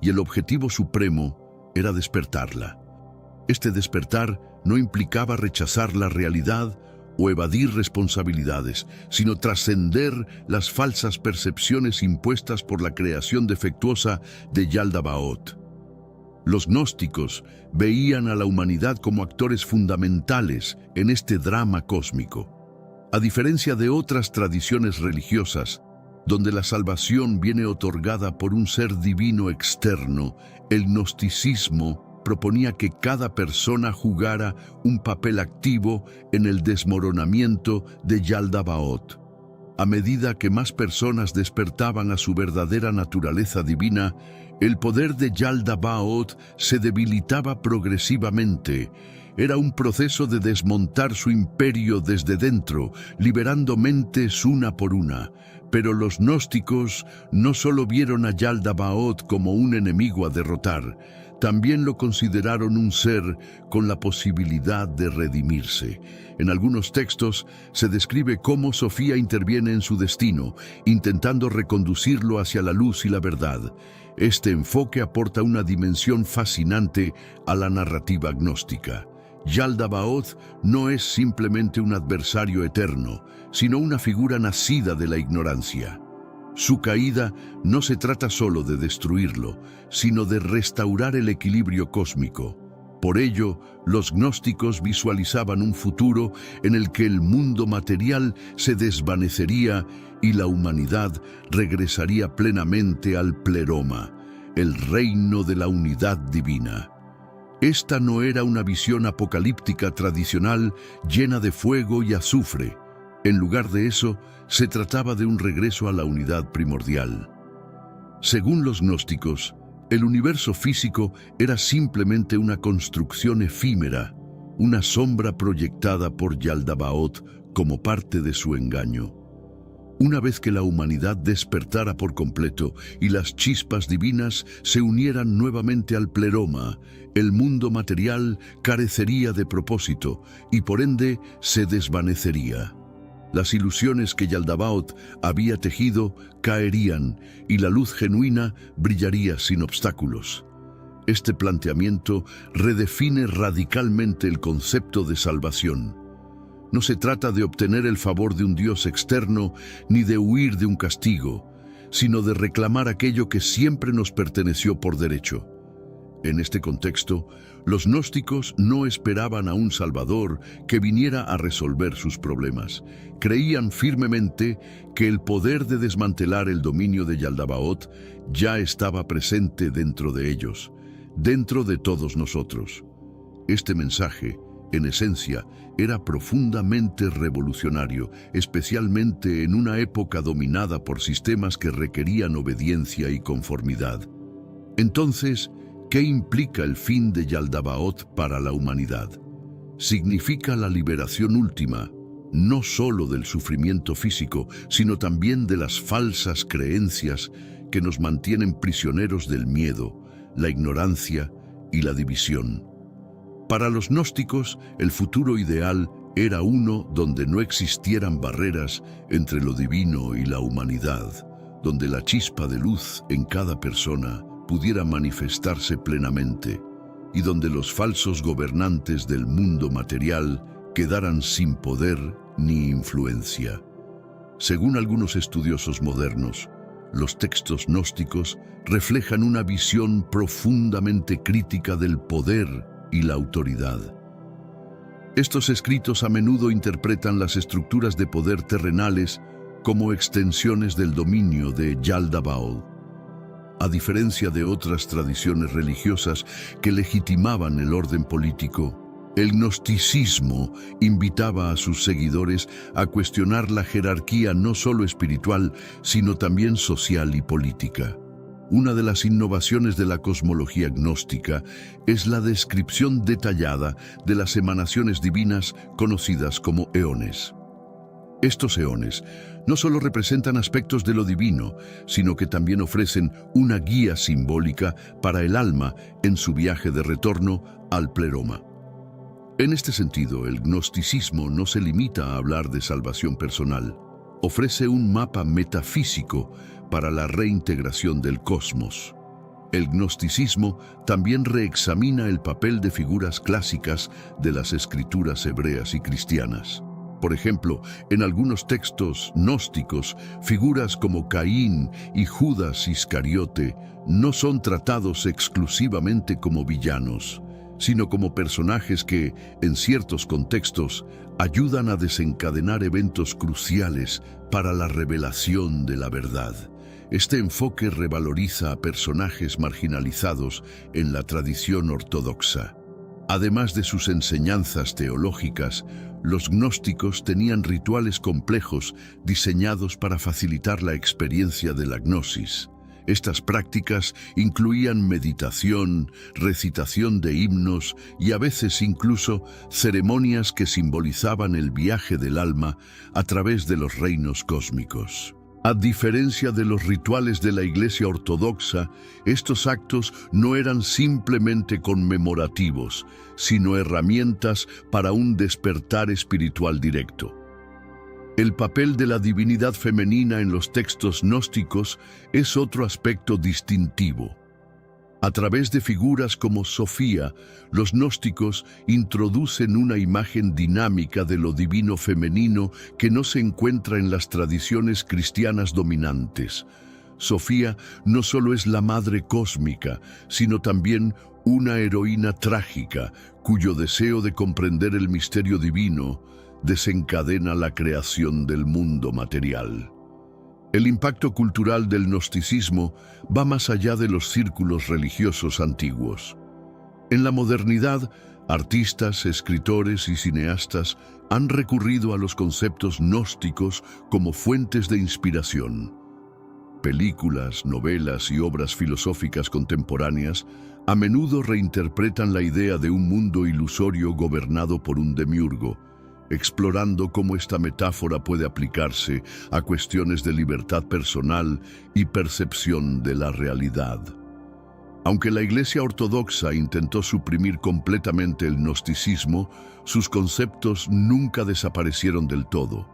y el objetivo supremo era despertarla. Este despertar no implicaba rechazar la realidad o evadir responsabilidades, sino trascender las falsas percepciones impuestas por la creación defectuosa de Yaldabaoth. Los gnósticos veían a la humanidad como actores fundamentales en este drama cósmico. A diferencia de otras tradiciones religiosas, donde la salvación viene otorgada por un ser divino externo, el gnosticismo proponía que cada persona jugara un papel activo en el desmoronamiento de Yaldabaoth. A medida que más personas despertaban a su verdadera naturaleza divina, el poder de Yaldabaoth se debilitaba progresivamente. Era un proceso de desmontar su imperio desde dentro, liberando mentes una por una. Pero los gnósticos no solo vieron a Yaldabaoth como un enemigo a derrotar, también lo consideraron un ser con la posibilidad de redimirse. En algunos textos se describe cómo Sofía interviene en su destino, intentando reconducirlo hacia la luz y la verdad. Este enfoque aporta una dimensión fascinante a la narrativa gnóstica. Yaldabaoth no es simplemente un adversario eterno, sino una figura nacida de la ignorancia. Su caída no se trata solo de destruirlo, sino de restaurar el equilibrio cósmico. Por ello, los gnósticos visualizaban un futuro en el que el mundo material se desvanecería y la humanidad regresaría plenamente al pleroma, el reino de la unidad divina. Esta no era una visión apocalíptica tradicional llena de fuego y azufre. En lugar de eso, se trataba de un regreso a la unidad primordial. Según los gnósticos, el universo físico era simplemente una construcción efímera, una sombra proyectada por Yaldabaoth como parte de su engaño. Una vez que la humanidad despertara por completo y las chispas divinas se unieran nuevamente al pleroma, el mundo material carecería de propósito y por ende se desvanecería. Las ilusiones que Yaldabaoth había tejido caerían y la luz genuina brillaría sin obstáculos. Este planteamiento redefine radicalmente el concepto de salvación. No se trata de obtener el favor de un Dios externo ni de huir de un castigo, sino de reclamar aquello que siempre nos perteneció por derecho. En este contexto, los gnósticos no esperaban a un Salvador que viniera a resolver sus problemas. Creían firmemente que el poder de desmantelar el dominio de Yaldabaoth ya estaba presente dentro de ellos, dentro de todos nosotros. Este mensaje, en esencia, era profundamente revolucionario, especialmente en una época dominada por sistemas que requerían obediencia y conformidad. Entonces, ¿qué implica el fin de Yaldabaoth para la humanidad? Significa la liberación última, no solo del sufrimiento físico, sino también de las falsas creencias que nos mantienen prisioneros del miedo, la ignorancia y la división. Para los gnósticos, el futuro ideal era uno donde no existieran barreras entre lo divino y la humanidad, donde la chispa de luz en cada persona pudiera manifestarse plenamente y donde los falsos gobernantes del mundo material quedaran sin poder ni influencia. Según algunos estudiosos modernos, los textos gnósticos reflejan una visión profundamente crítica del poder y la autoridad. Estos escritos a menudo interpretan las estructuras de poder terrenales como extensiones del dominio de Yaldabaoth. A diferencia de otras tradiciones religiosas que legitimaban el orden político, El gnosticismo invitaba a sus seguidores a cuestionar la jerarquía no solo espiritual, sino también social y política. Una de las innovaciones de la cosmología gnóstica es la descripción detallada de las emanaciones divinas conocidas como eones. Estos eones no solo representan aspectos de lo divino, sino que también ofrecen una guía simbólica para el alma en su viaje de retorno al pleroma. En este sentido, el gnosticismo no se limita a hablar de salvación personal. Ofrece un mapa metafísico para la reintegración del cosmos. El gnosticismo también reexamina el papel de figuras clásicas de las escrituras hebreas y cristianas. Por ejemplo, en algunos textos gnósticos, figuras como Caín y Judas Iscariote no son tratados exclusivamente como villanos, sino como personajes que, en ciertos contextos, ayudan a desencadenar eventos cruciales para la revelación de la verdad. Este enfoque revaloriza a personajes marginalizados en la tradición ortodoxa. Además de sus enseñanzas teológicas, los gnósticos tenían rituales complejos diseñados para facilitar la experiencia de la gnosis. Estas prácticas incluían meditación, recitación de himnos y a veces incluso ceremonias que simbolizaban el viaje del alma a través de los reinos cósmicos. A diferencia de los rituales de la Iglesia ortodoxa, estos actos no eran simplemente conmemorativos, sino herramientas para un despertar espiritual directo. El papel de la divinidad femenina en los textos gnósticos es otro aspecto distintivo. A través de figuras como Sofía, los gnósticos introducen una imagen dinámica de lo divino femenino que no se encuentra en las tradiciones cristianas dominantes. Sofía no solo es la madre cósmica, sino también una heroína trágica, cuyo deseo de comprender el misterio divino desencadena la creación del mundo material. El impacto cultural del gnosticismo va más allá de los círculos religiosos antiguos. En la modernidad, artistas, escritores y cineastas han recurrido a los conceptos gnósticos como fuentes de inspiración. Películas, novelas y obras filosóficas contemporáneas a menudo reinterpretan la idea de un mundo ilusorio gobernado por un demiurgo, explorando cómo esta metáfora puede aplicarse a cuestiones de libertad personal y percepción de la realidad. Aunque la Iglesia ortodoxa intentó suprimir completamente el gnosticismo, sus conceptos nunca desaparecieron del todo.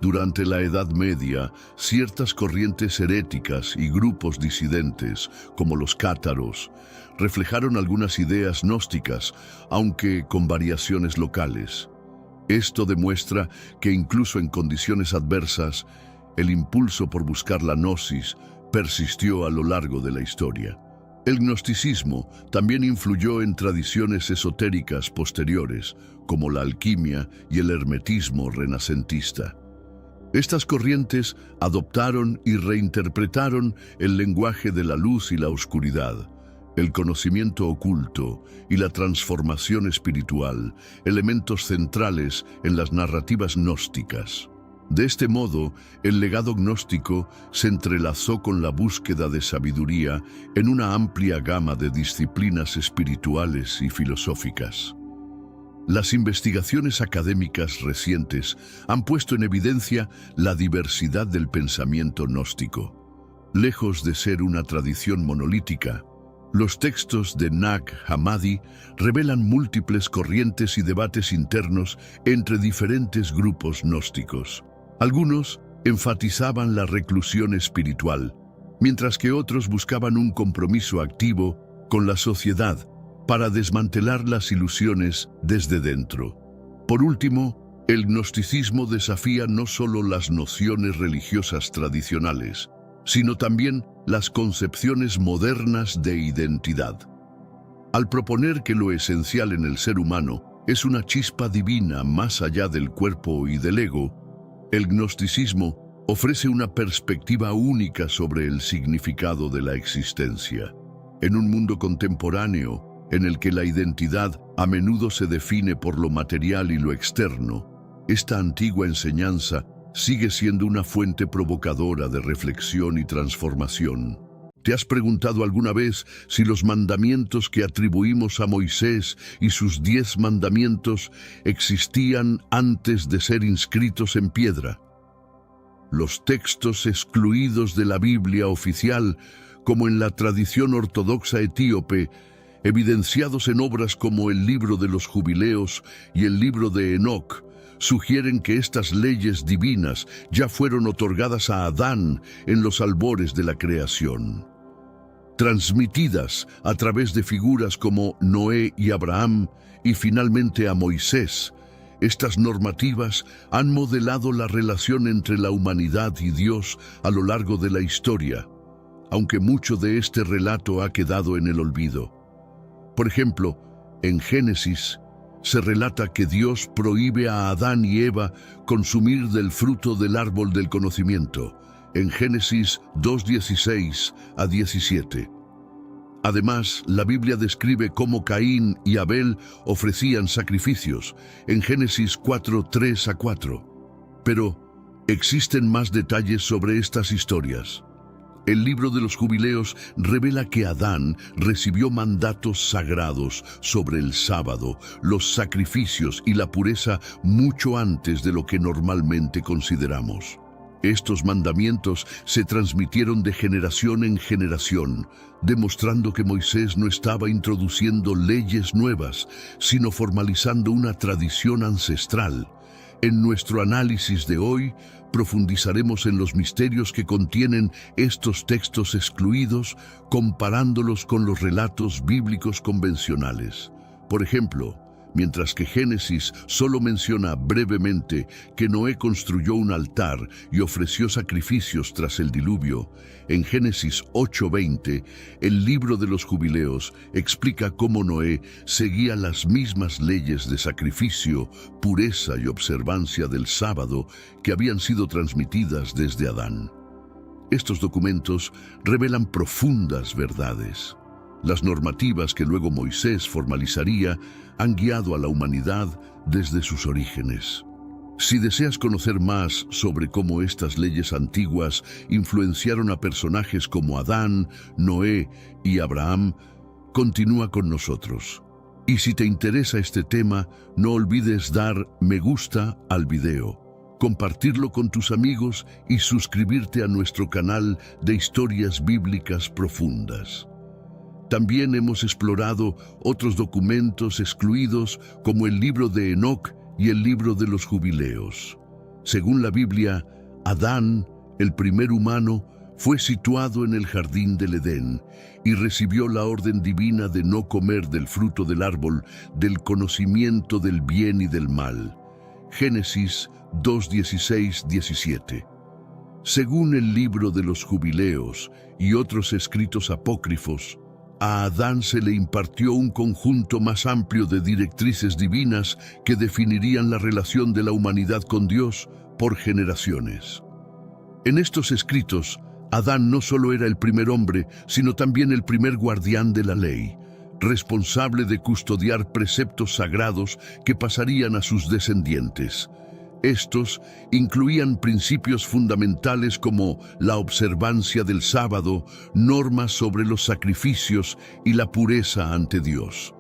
Durante la Edad Media, ciertas corrientes heréticas y grupos disidentes, como los cátaros, reflejaron algunas ideas gnósticas, aunque con variaciones locales. Esto demuestra que incluso en condiciones adversas, el impulso por buscar la gnosis persistió a lo largo de la historia. El gnosticismo también influyó en tradiciones esotéricas posteriores, como la alquimia y el hermetismo renacentista. Estas corrientes adoptaron y reinterpretaron el lenguaje de la luz y la oscuridad, el conocimiento oculto y la transformación espiritual, elementos centrales en las narrativas gnósticas. De este modo, el legado gnóstico se entrelazó con la búsqueda de sabiduría en una amplia gama de disciplinas espirituales y filosóficas. Las investigaciones académicas recientes han puesto en evidencia la diversidad del pensamiento gnóstico. Lejos de ser una tradición monolítica, los textos de Nag Hammadi revelan múltiples corrientes y debates internos entre diferentes grupos gnósticos. Algunos enfatizaban la reclusión espiritual, mientras que otros buscaban un compromiso activo con la sociedad para desmantelar las ilusiones desde dentro. Por último, el gnosticismo desafía no solo las nociones religiosas tradicionales, sino también las concepciones modernas de identidad. Al proponer que lo esencial en el ser humano es una chispa divina más allá del cuerpo y del ego, el gnosticismo ofrece una perspectiva única sobre el significado de la existencia. En un mundo contemporáneo, en el que la identidad A menudo se define por lo material y lo externo. Esta antigua enseñanza sigue siendo una fuente provocadora de reflexión y transformación. ¿Te has preguntado alguna vez si los mandamientos que atribuimos a Moisés y sus 10 mandamientos existían antes de ser inscritos en piedra? Los textos excluidos de la Biblia oficial, como en la tradición ortodoxa etíope, evidenciados en obras como el Libro de los Jubileos y el Libro de Enoc, sugieren que estas leyes divinas ya fueron otorgadas a Adán en los albores de la creación. Transmitidas a través de figuras como Noé y Abraham y finalmente a Moisés, estas normativas han modelado la relación entre la humanidad y Dios a lo largo de la historia, aunque mucho de este relato ha quedado en el olvido. Por ejemplo, en Génesis se relata que Dios prohíbe a Adán y Eva consumir del fruto del árbol del conocimiento, en Génesis 2:16 a 17. Además, la Biblia describe cómo Caín y Abel ofrecían sacrificios, en Génesis 4:3 a 4. Pero existen más detalles sobre estas historias. El Libro de los Jubileos revela que Adán recibió mandatos sagrados sobre el sábado, los sacrificios y la pureza mucho antes de lo que normalmente consideramos. Estos mandamientos se transmitieron de generación en generación, demostrando que Moisés no estaba introduciendo leyes nuevas, sino formalizando una tradición ancestral. En nuestro análisis de hoy, profundizaremos en los misterios que contienen estos textos excluidos, comparándolos con los relatos bíblicos convencionales. Por ejemplo, mientras que Génesis solo menciona brevemente que Noé construyó un altar y ofreció sacrificios tras el diluvio, en Génesis 8:20, el Libro de los Jubileos explica cómo Noé seguía las mismas leyes de sacrificio, pureza y observancia del sábado que habían sido transmitidas desde Adán. Estos documentos revelan profundas verdades. Las normativas que luego Moisés formalizaría han guiado a la humanidad desde sus orígenes. Si deseas conocer más sobre cómo estas leyes antiguas influenciaron a personajes como Adán, Noé y Abraham, continúa con nosotros. Y si te interesa este tema, no olvides dar me gusta al video, compartirlo con tus amigos y suscribirte a nuestro canal de historias bíblicas profundas. También hemos explorado otros documentos excluidos como el Libro de Enoc y el Libro de los Jubileos. Según la Biblia, Adán, el primer humano, fue situado en el jardín del Edén y recibió la orden divina de no comer del fruto del árbol del conocimiento del bien y del mal. Génesis 2:16-17. Según el Libro de los Jubileos y otros escritos apócrifos, a Adán se le impartió un conjunto más amplio de directrices divinas que definirían la relación de la humanidad con Dios por generaciones. En estos escritos, Adán no solo era el primer hombre, sino también el primer guardián de la ley, responsable de custodiar preceptos sagrados que pasarían a sus descendientes. Estos incluían principios fundamentales como la observancia del sábado, normas sobre los sacrificios y la pureza ante Dios.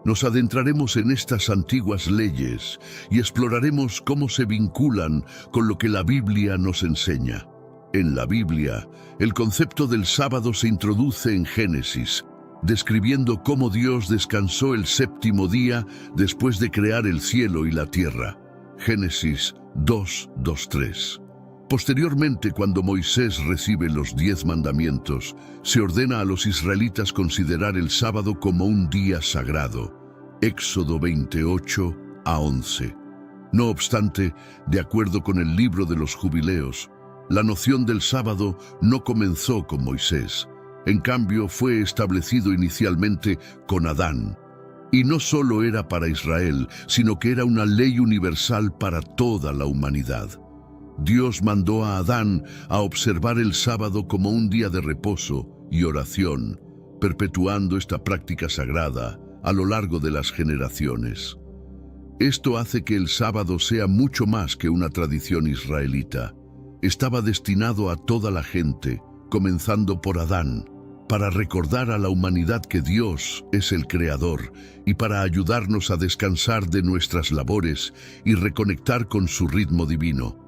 Nos adentraremos en estas antiguas leyes y exploraremos cómo se vinculan con lo que la Biblia nos enseña. En la Biblia, el concepto del sábado se introduce en Génesis, describiendo cómo Dios descansó el séptimo día después de crear el cielo y la tierra. Génesis 2:2-3. Posteriormente, cuando Moisés recibe los 10 mandamientos, se ordena a los israelitas considerar el sábado como un día sagrado. Éxodo 28-11. No obstante, de acuerdo con el Libro de los Jubileos, la noción del sábado no comenzó con Moisés. En cambio, fue establecido inicialmente con Adán. Y no solo era para Israel, sino que era una ley universal para toda la humanidad. Dios mandó a Adán a observar el sábado como un día de reposo y oración, perpetuando esta práctica sagrada a lo largo de las generaciones. Esto hace que el sábado sea mucho más que una tradición israelita. Estaba destinado a toda la gente, comenzando por Adán, para recordar a la humanidad que Dios es el Creador y para ayudarnos a descansar de nuestras labores y reconectar con su ritmo divino.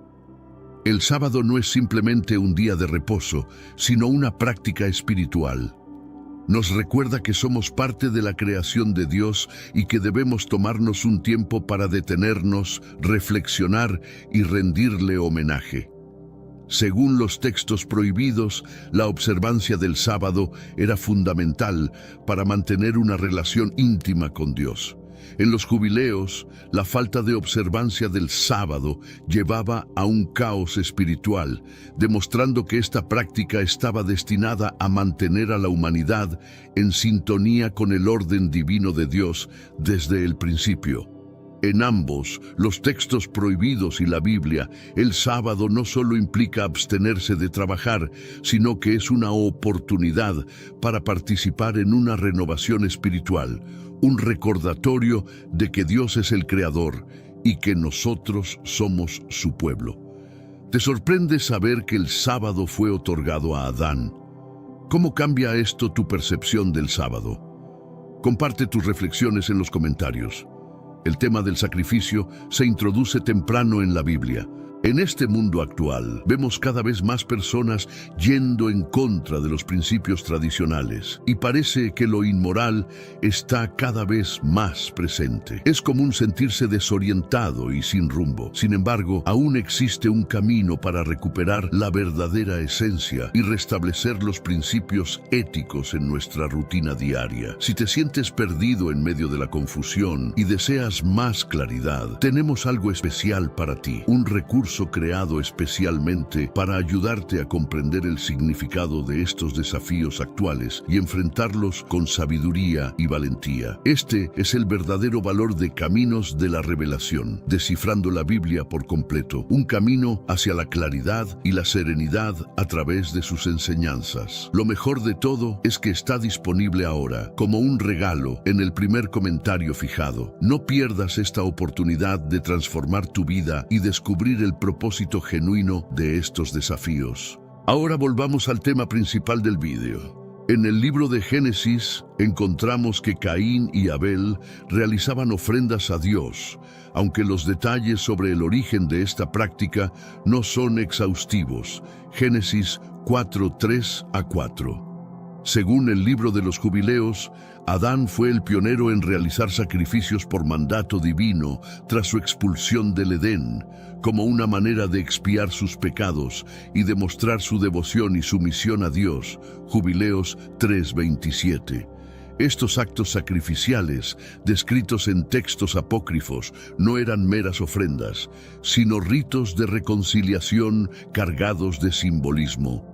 El sábado no es simplemente un día de reposo, sino una práctica espiritual. Nos recuerda que somos parte de la creación de Dios y que debemos tomarnos un tiempo para detenernos, reflexionar y rendirle homenaje. Según los textos prohibidos, la observancia del sábado era fundamental para mantener una relación íntima con Dios. En los jubileos, la falta de observancia del sábado llevaba a un caos espiritual, demostrando que esta práctica estaba destinada a mantener a la humanidad en sintonía con el orden divino de Dios desde el principio. En ambos, los textos prohibidos y la Biblia, el sábado no solo implica abstenerse de trabajar, sino que es una oportunidad para participar en una renovación espiritual, un recordatorio de que Dios es el Creador y que nosotros somos su pueblo. ¿Te sorprende saber que el sábado fue otorgado a Adán? ¿Cómo cambia esto tu percepción del sábado? Comparte tus reflexiones en los comentarios. El tema del sacrificio se introduce temprano en la Biblia. En este mundo actual, vemos cada vez más personas yendo en contra de los principios tradicionales y parece que lo inmoral está cada vez más presente. Es común sentirse desorientado y sin rumbo. Sin embargo, aún existe un camino para recuperar la verdadera esencia y restablecer los principios éticos en nuestra rutina diaria. Si te sientes perdido en medio de la confusión y deseas más claridad, tenemos algo especial para ti, un recurso creado especialmente para ayudarte a comprender el significado de estos desafíos actuales y enfrentarlos con sabiduría y valentía. Este es el verdadero valor de Caminos de la Revelación, descifrando la Biblia por completo, un camino hacia la claridad y la serenidad a través de sus enseñanzas. Lo mejor de todo es que está disponible ahora, como un regalo, en el primer comentario fijado. No pierdas esta oportunidad de transformar tu vida y descubrir el propósito genuino de estos desafíos. Ahora volvamos al tema principal del vídeo. En el libro de Génesis encontramos que Caín y Abel realizaban ofrendas a Dios, aunque los detalles sobre el origen de esta práctica no son exhaustivos. Génesis 4:3-4. Según el libro de los Jubileos, Adán fue el pionero en realizar sacrificios por mandato divino tras su expulsión del Edén, como una manera de expiar sus pecados y demostrar su devoción y sumisión a Dios. Jubileos 3:27. Estos actos sacrificiales, descritos en textos apócrifos, no eran meras ofrendas, sino ritos de reconciliación cargados de simbolismo,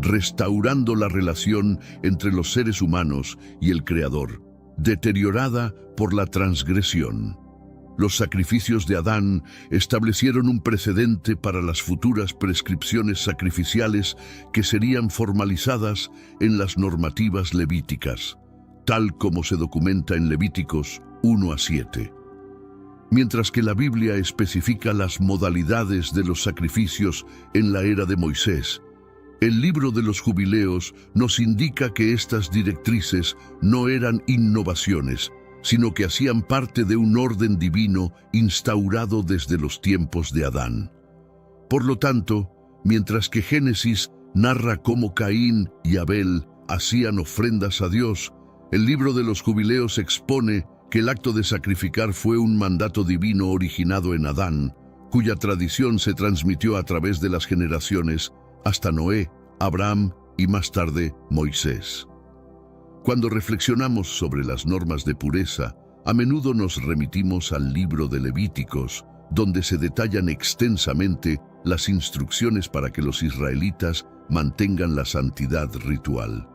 restaurando la relación entre los seres humanos y el Creador, deteriorada por la transgresión. Los sacrificios de Adán establecieron un precedente para las futuras prescripciones sacrificiales que serían formalizadas en las normativas levíticas, tal como se documenta en Levíticos 1-7. Mientras que la Biblia especifica las modalidades de los sacrificios en la era de Moisés, el libro de los Jubileos nos indica que estas directrices no eran innovaciones, sino que hacían parte de un orden divino instaurado desde los tiempos de Adán. Por lo tanto, mientras que Génesis narra cómo Caín y Abel hacían ofrendas a Dios, el libro de los Jubileos expone que el acto de sacrificar fue un mandato divino originado en Adán, cuya tradición se transmitió a través de las generaciones hasta Noé, Abraham y más tarde Moisés. Cuando reflexionamos sobre las normas de pureza, a menudo nos remitimos al libro de Levíticos, donde se detallan extensamente las instrucciones para que los israelitas mantengan la santidad ritual.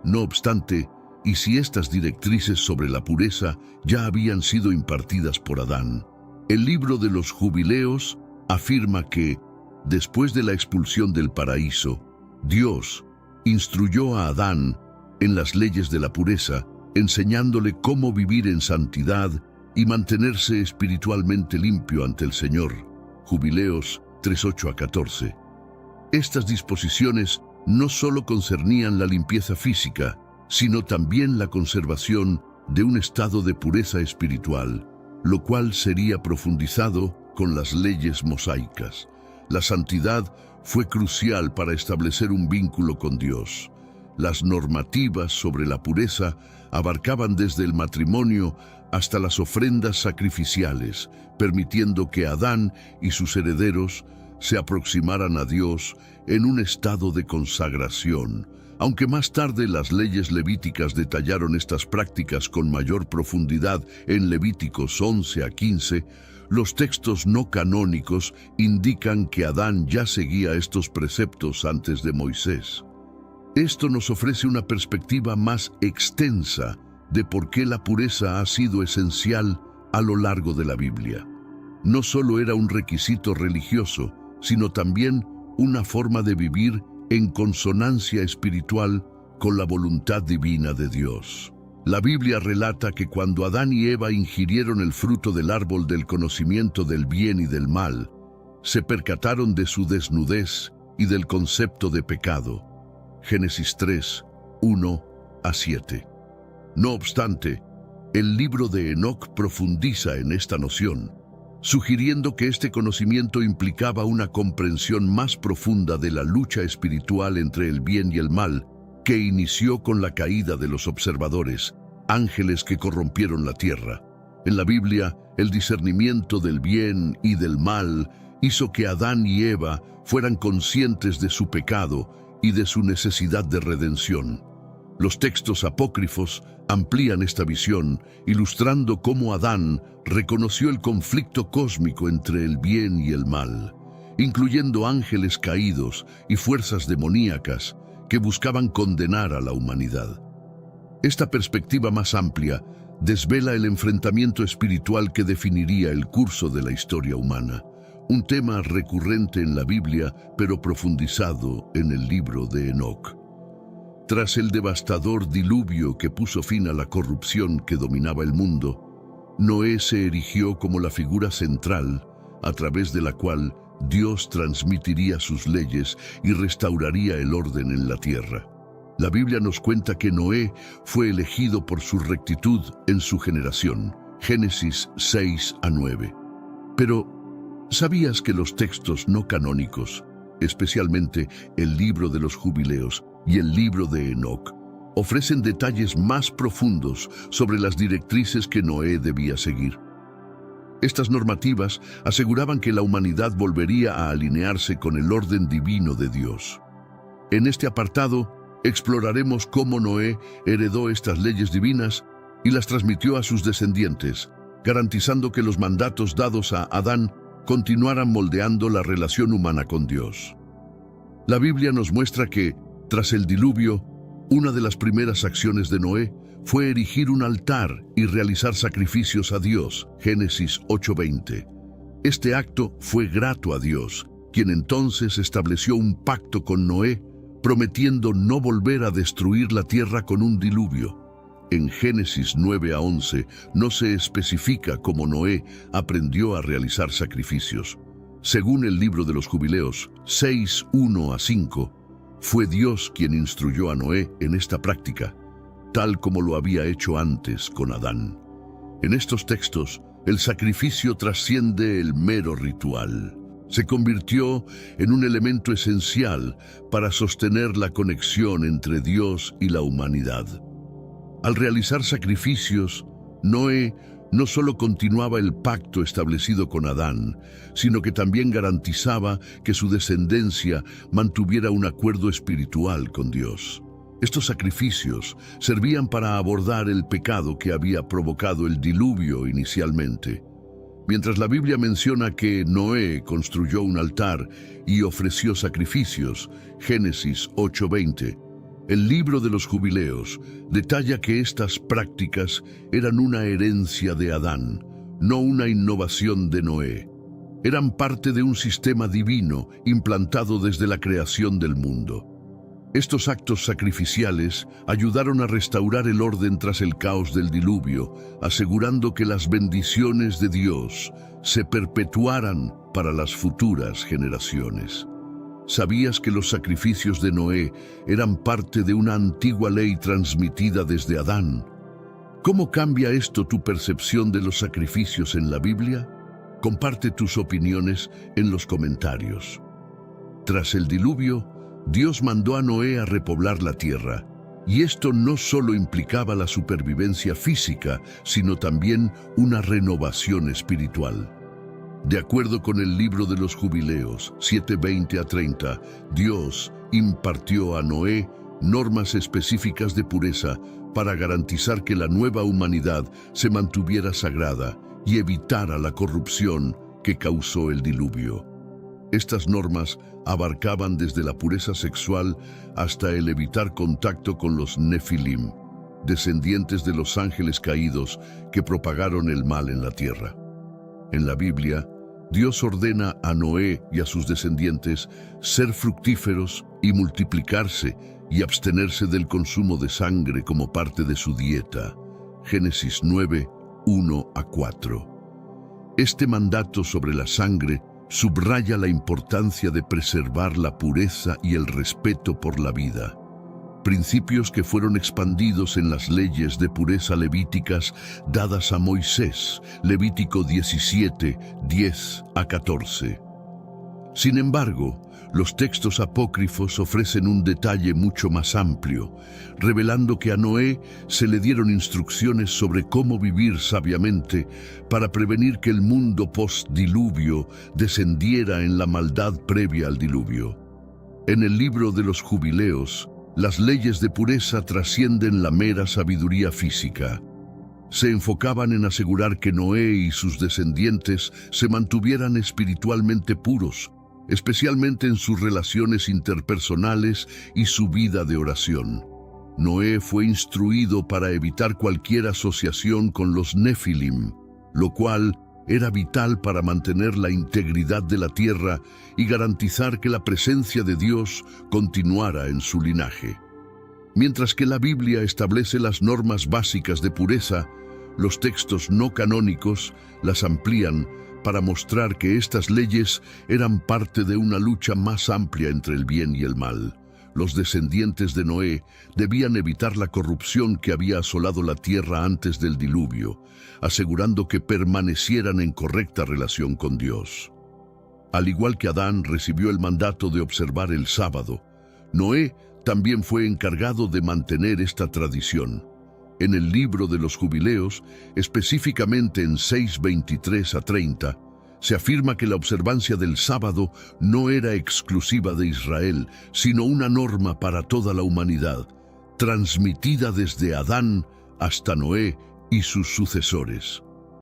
No obstante, y si estas directrices sobre la pureza ya habían sido impartidas por Adán, el libro de los Jubileos afirma que, después de la expulsión del paraíso, Dios instruyó a Adán en las leyes de la pureza, enseñándole cómo vivir en santidad y mantenerse espiritualmente limpio ante el Señor. Jubileos 3:8-14. Estas disposiciones no solo concernían la limpieza física, sino también la conservación de un estado de pureza espiritual, lo cual sería profundizado con las leyes mosaicas. La santidad fue crucial para establecer un vínculo con Dios. Las normativas sobre la pureza abarcaban desde el matrimonio hasta las ofrendas sacrificiales, permitiendo que Adán y sus herederos se aproximaran a Dios en un estado de consagración. Aunque más tarde las leyes levíticas detallaron estas prácticas con mayor profundidad en Levíticos 11-15, los textos no canónicos indican que Adán ya seguía estos preceptos antes de Moisés. Esto nos ofrece una perspectiva más extensa de por qué la pureza ha sido esencial a lo largo de la Biblia. No solo era un requisito religioso, sino también una forma de vivir en consonancia espiritual con la voluntad divina de Dios. La Biblia relata que cuando Adán y Eva ingirieron el fruto del árbol del conocimiento del bien y del mal, se percataron de su desnudez y del concepto de pecado. Génesis 3:1-7. No obstante, el libro de Enoc profundiza en esta noción, sugiriendo que este conocimiento implicaba una comprensión más profunda de la lucha espiritual entre el bien y el mal, que inició con la caída de los observadores, ángeles que corrompieron la tierra. En la Biblia, el discernimiento del bien y del mal hizo que Adán y Eva fueran conscientes de su pecado y de su necesidad de redención. Los textos apócrifos amplían esta visión, ilustrando cómo Adán reconoció el conflicto cósmico entre el bien y el mal, incluyendo ángeles caídos y fuerzas demoníacas que buscaban condenar a la humanidad. Esta perspectiva más amplia desvela el enfrentamiento espiritual que definiría el curso de la historia humana, un tema recurrente en la Biblia, pero profundizado en el libro de Enoc. Tras el devastador diluvio que puso fin a la corrupción que dominaba el mundo, Noé se erigió como la figura central a través de la cual Dios transmitiría sus leyes y restauraría el orden en la tierra. La Biblia nos cuenta que Noé fue elegido por su rectitud en su generación, Génesis 6-9. Pero, ¿sabías que los textos no canónicos, especialmente el libro de los Jubileos y el libro de Enoc, ofrecen detalles más profundos sobre las directrices que Noé debía seguir? Estas normativas aseguraban que la humanidad volvería a alinearse con el orden divino de Dios. En este apartado, exploraremos cómo Noé heredó estas leyes divinas y las transmitió a sus descendientes, garantizando que los mandatos dados a Adán continuaran moldeando la relación humana con Dios. La Biblia nos muestra que, tras el diluvio, una de las primeras acciones de Noé fue erigir un altar y realizar sacrificios a Dios, Génesis 8:20. Este acto fue grato a Dios, quien entonces estableció un pacto con Noé, prometiendo no volver a destruir la tierra con un diluvio. En Génesis 9-11 no se especifica cómo Noé aprendió a realizar sacrificios. Según el libro de los Jubileos 6:1-5, fue Dios quien instruyó a Noé en esta práctica, tal como lo había hecho antes con Adán. En estos textos, el sacrificio trasciende el mero ritual. Se convirtió en un elemento esencial para sostener la conexión entre Dios y la humanidad. Al realizar sacrificios, Noé no solo continuaba el pacto establecido con Adán, sino que también garantizaba que su descendencia mantuviera un acuerdo espiritual con Dios. Estos sacrificios servían para abordar el pecado que había provocado el diluvio inicialmente. Mientras la Biblia menciona que Noé construyó un altar y ofreció sacrificios, Génesis 8:20, el libro de los Jubileos detalla que estas prácticas eran una herencia de Adán, no una innovación de Noé. Eran parte de un sistema divino implantado desde la creación del mundo. Estos actos sacrificiales ayudaron a restaurar el orden tras el caos del diluvio, asegurando que las bendiciones de Dios se perpetuaran para las futuras generaciones. ¿Sabías que los sacrificios de Noé eran parte de una antigua ley transmitida desde Adán? ¿Cómo cambia esto tu percepción de los sacrificios en la Biblia? Comparte tus opiniones en los comentarios. Tras el diluvio, Dios mandó a Noé a repoblar la tierra, y esto no solo implicaba la supervivencia física, sino también una renovación espiritual. De acuerdo con el libro de los Jubileos 7:20-30, Dios impartió a Noé normas específicas de pureza para garantizar que la nueva humanidad se mantuviera sagrada y evitara la corrupción que causó el diluvio. Estas normas abarcaban desde la pureza sexual hasta el evitar contacto con los Nefilim, descendientes de los ángeles caídos que propagaron el mal en la tierra. En la Biblia, Dios ordena a Noé y a sus descendientes ser fructíferos y multiplicarse y abstenerse del consumo de sangre como parte de su dieta. Génesis 9:1-4. Este mandato sobre la sangre subraya la importancia de preservar la pureza y el respeto por la vida. Principios que fueron expandidos en las leyes de pureza levíticas dadas a Moisés, Levítico 17:10-14. Sin embargo, los textos apócrifos ofrecen un detalle mucho más amplio, revelando que a Noé se le dieron instrucciones sobre cómo vivir sabiamente para prevenir que el mundo post-diluvio descendiera en la maldad previa al diluvio. En el libro de los Jubileos, las leyes de pureza trascienden la mera sabiduría física. Se enfocaban en asegurar que Noé y sus descendientes se mantuvieran espiritualmente puros, especialmente en sus relaciones interpersonales y su vida de oración. Noé fue instruido para evitar cualquier asociación con los Nefilim, lo cual era vital para mantener la integridad de la tierra y garantizar que la presencia de Dios continuara en su linaje. Mientras que la Biblia establece las normas básicas de pureza, los textos no canónicos las amplían para mostrar que estas leyes eran parte de una lucha más amplia entre el bien y el mal. Los descendientes de Noé debían evitar la corrupción que había asolado la tierra antes del diluvio, asegurando que permanecieran en correcta relación con Dios. Al igual que Adán recibió el mandato de observar el sábado, Noé también fue encargado de mantener esta tradición. En el libro de los Jubileos, específicamente en 6:23-30, se afirma que la observancia del sábado no era exclusiva de Israel, sino una norma para toda la humanidad, transmitida desde Adán hasta Noé y sus sucesores.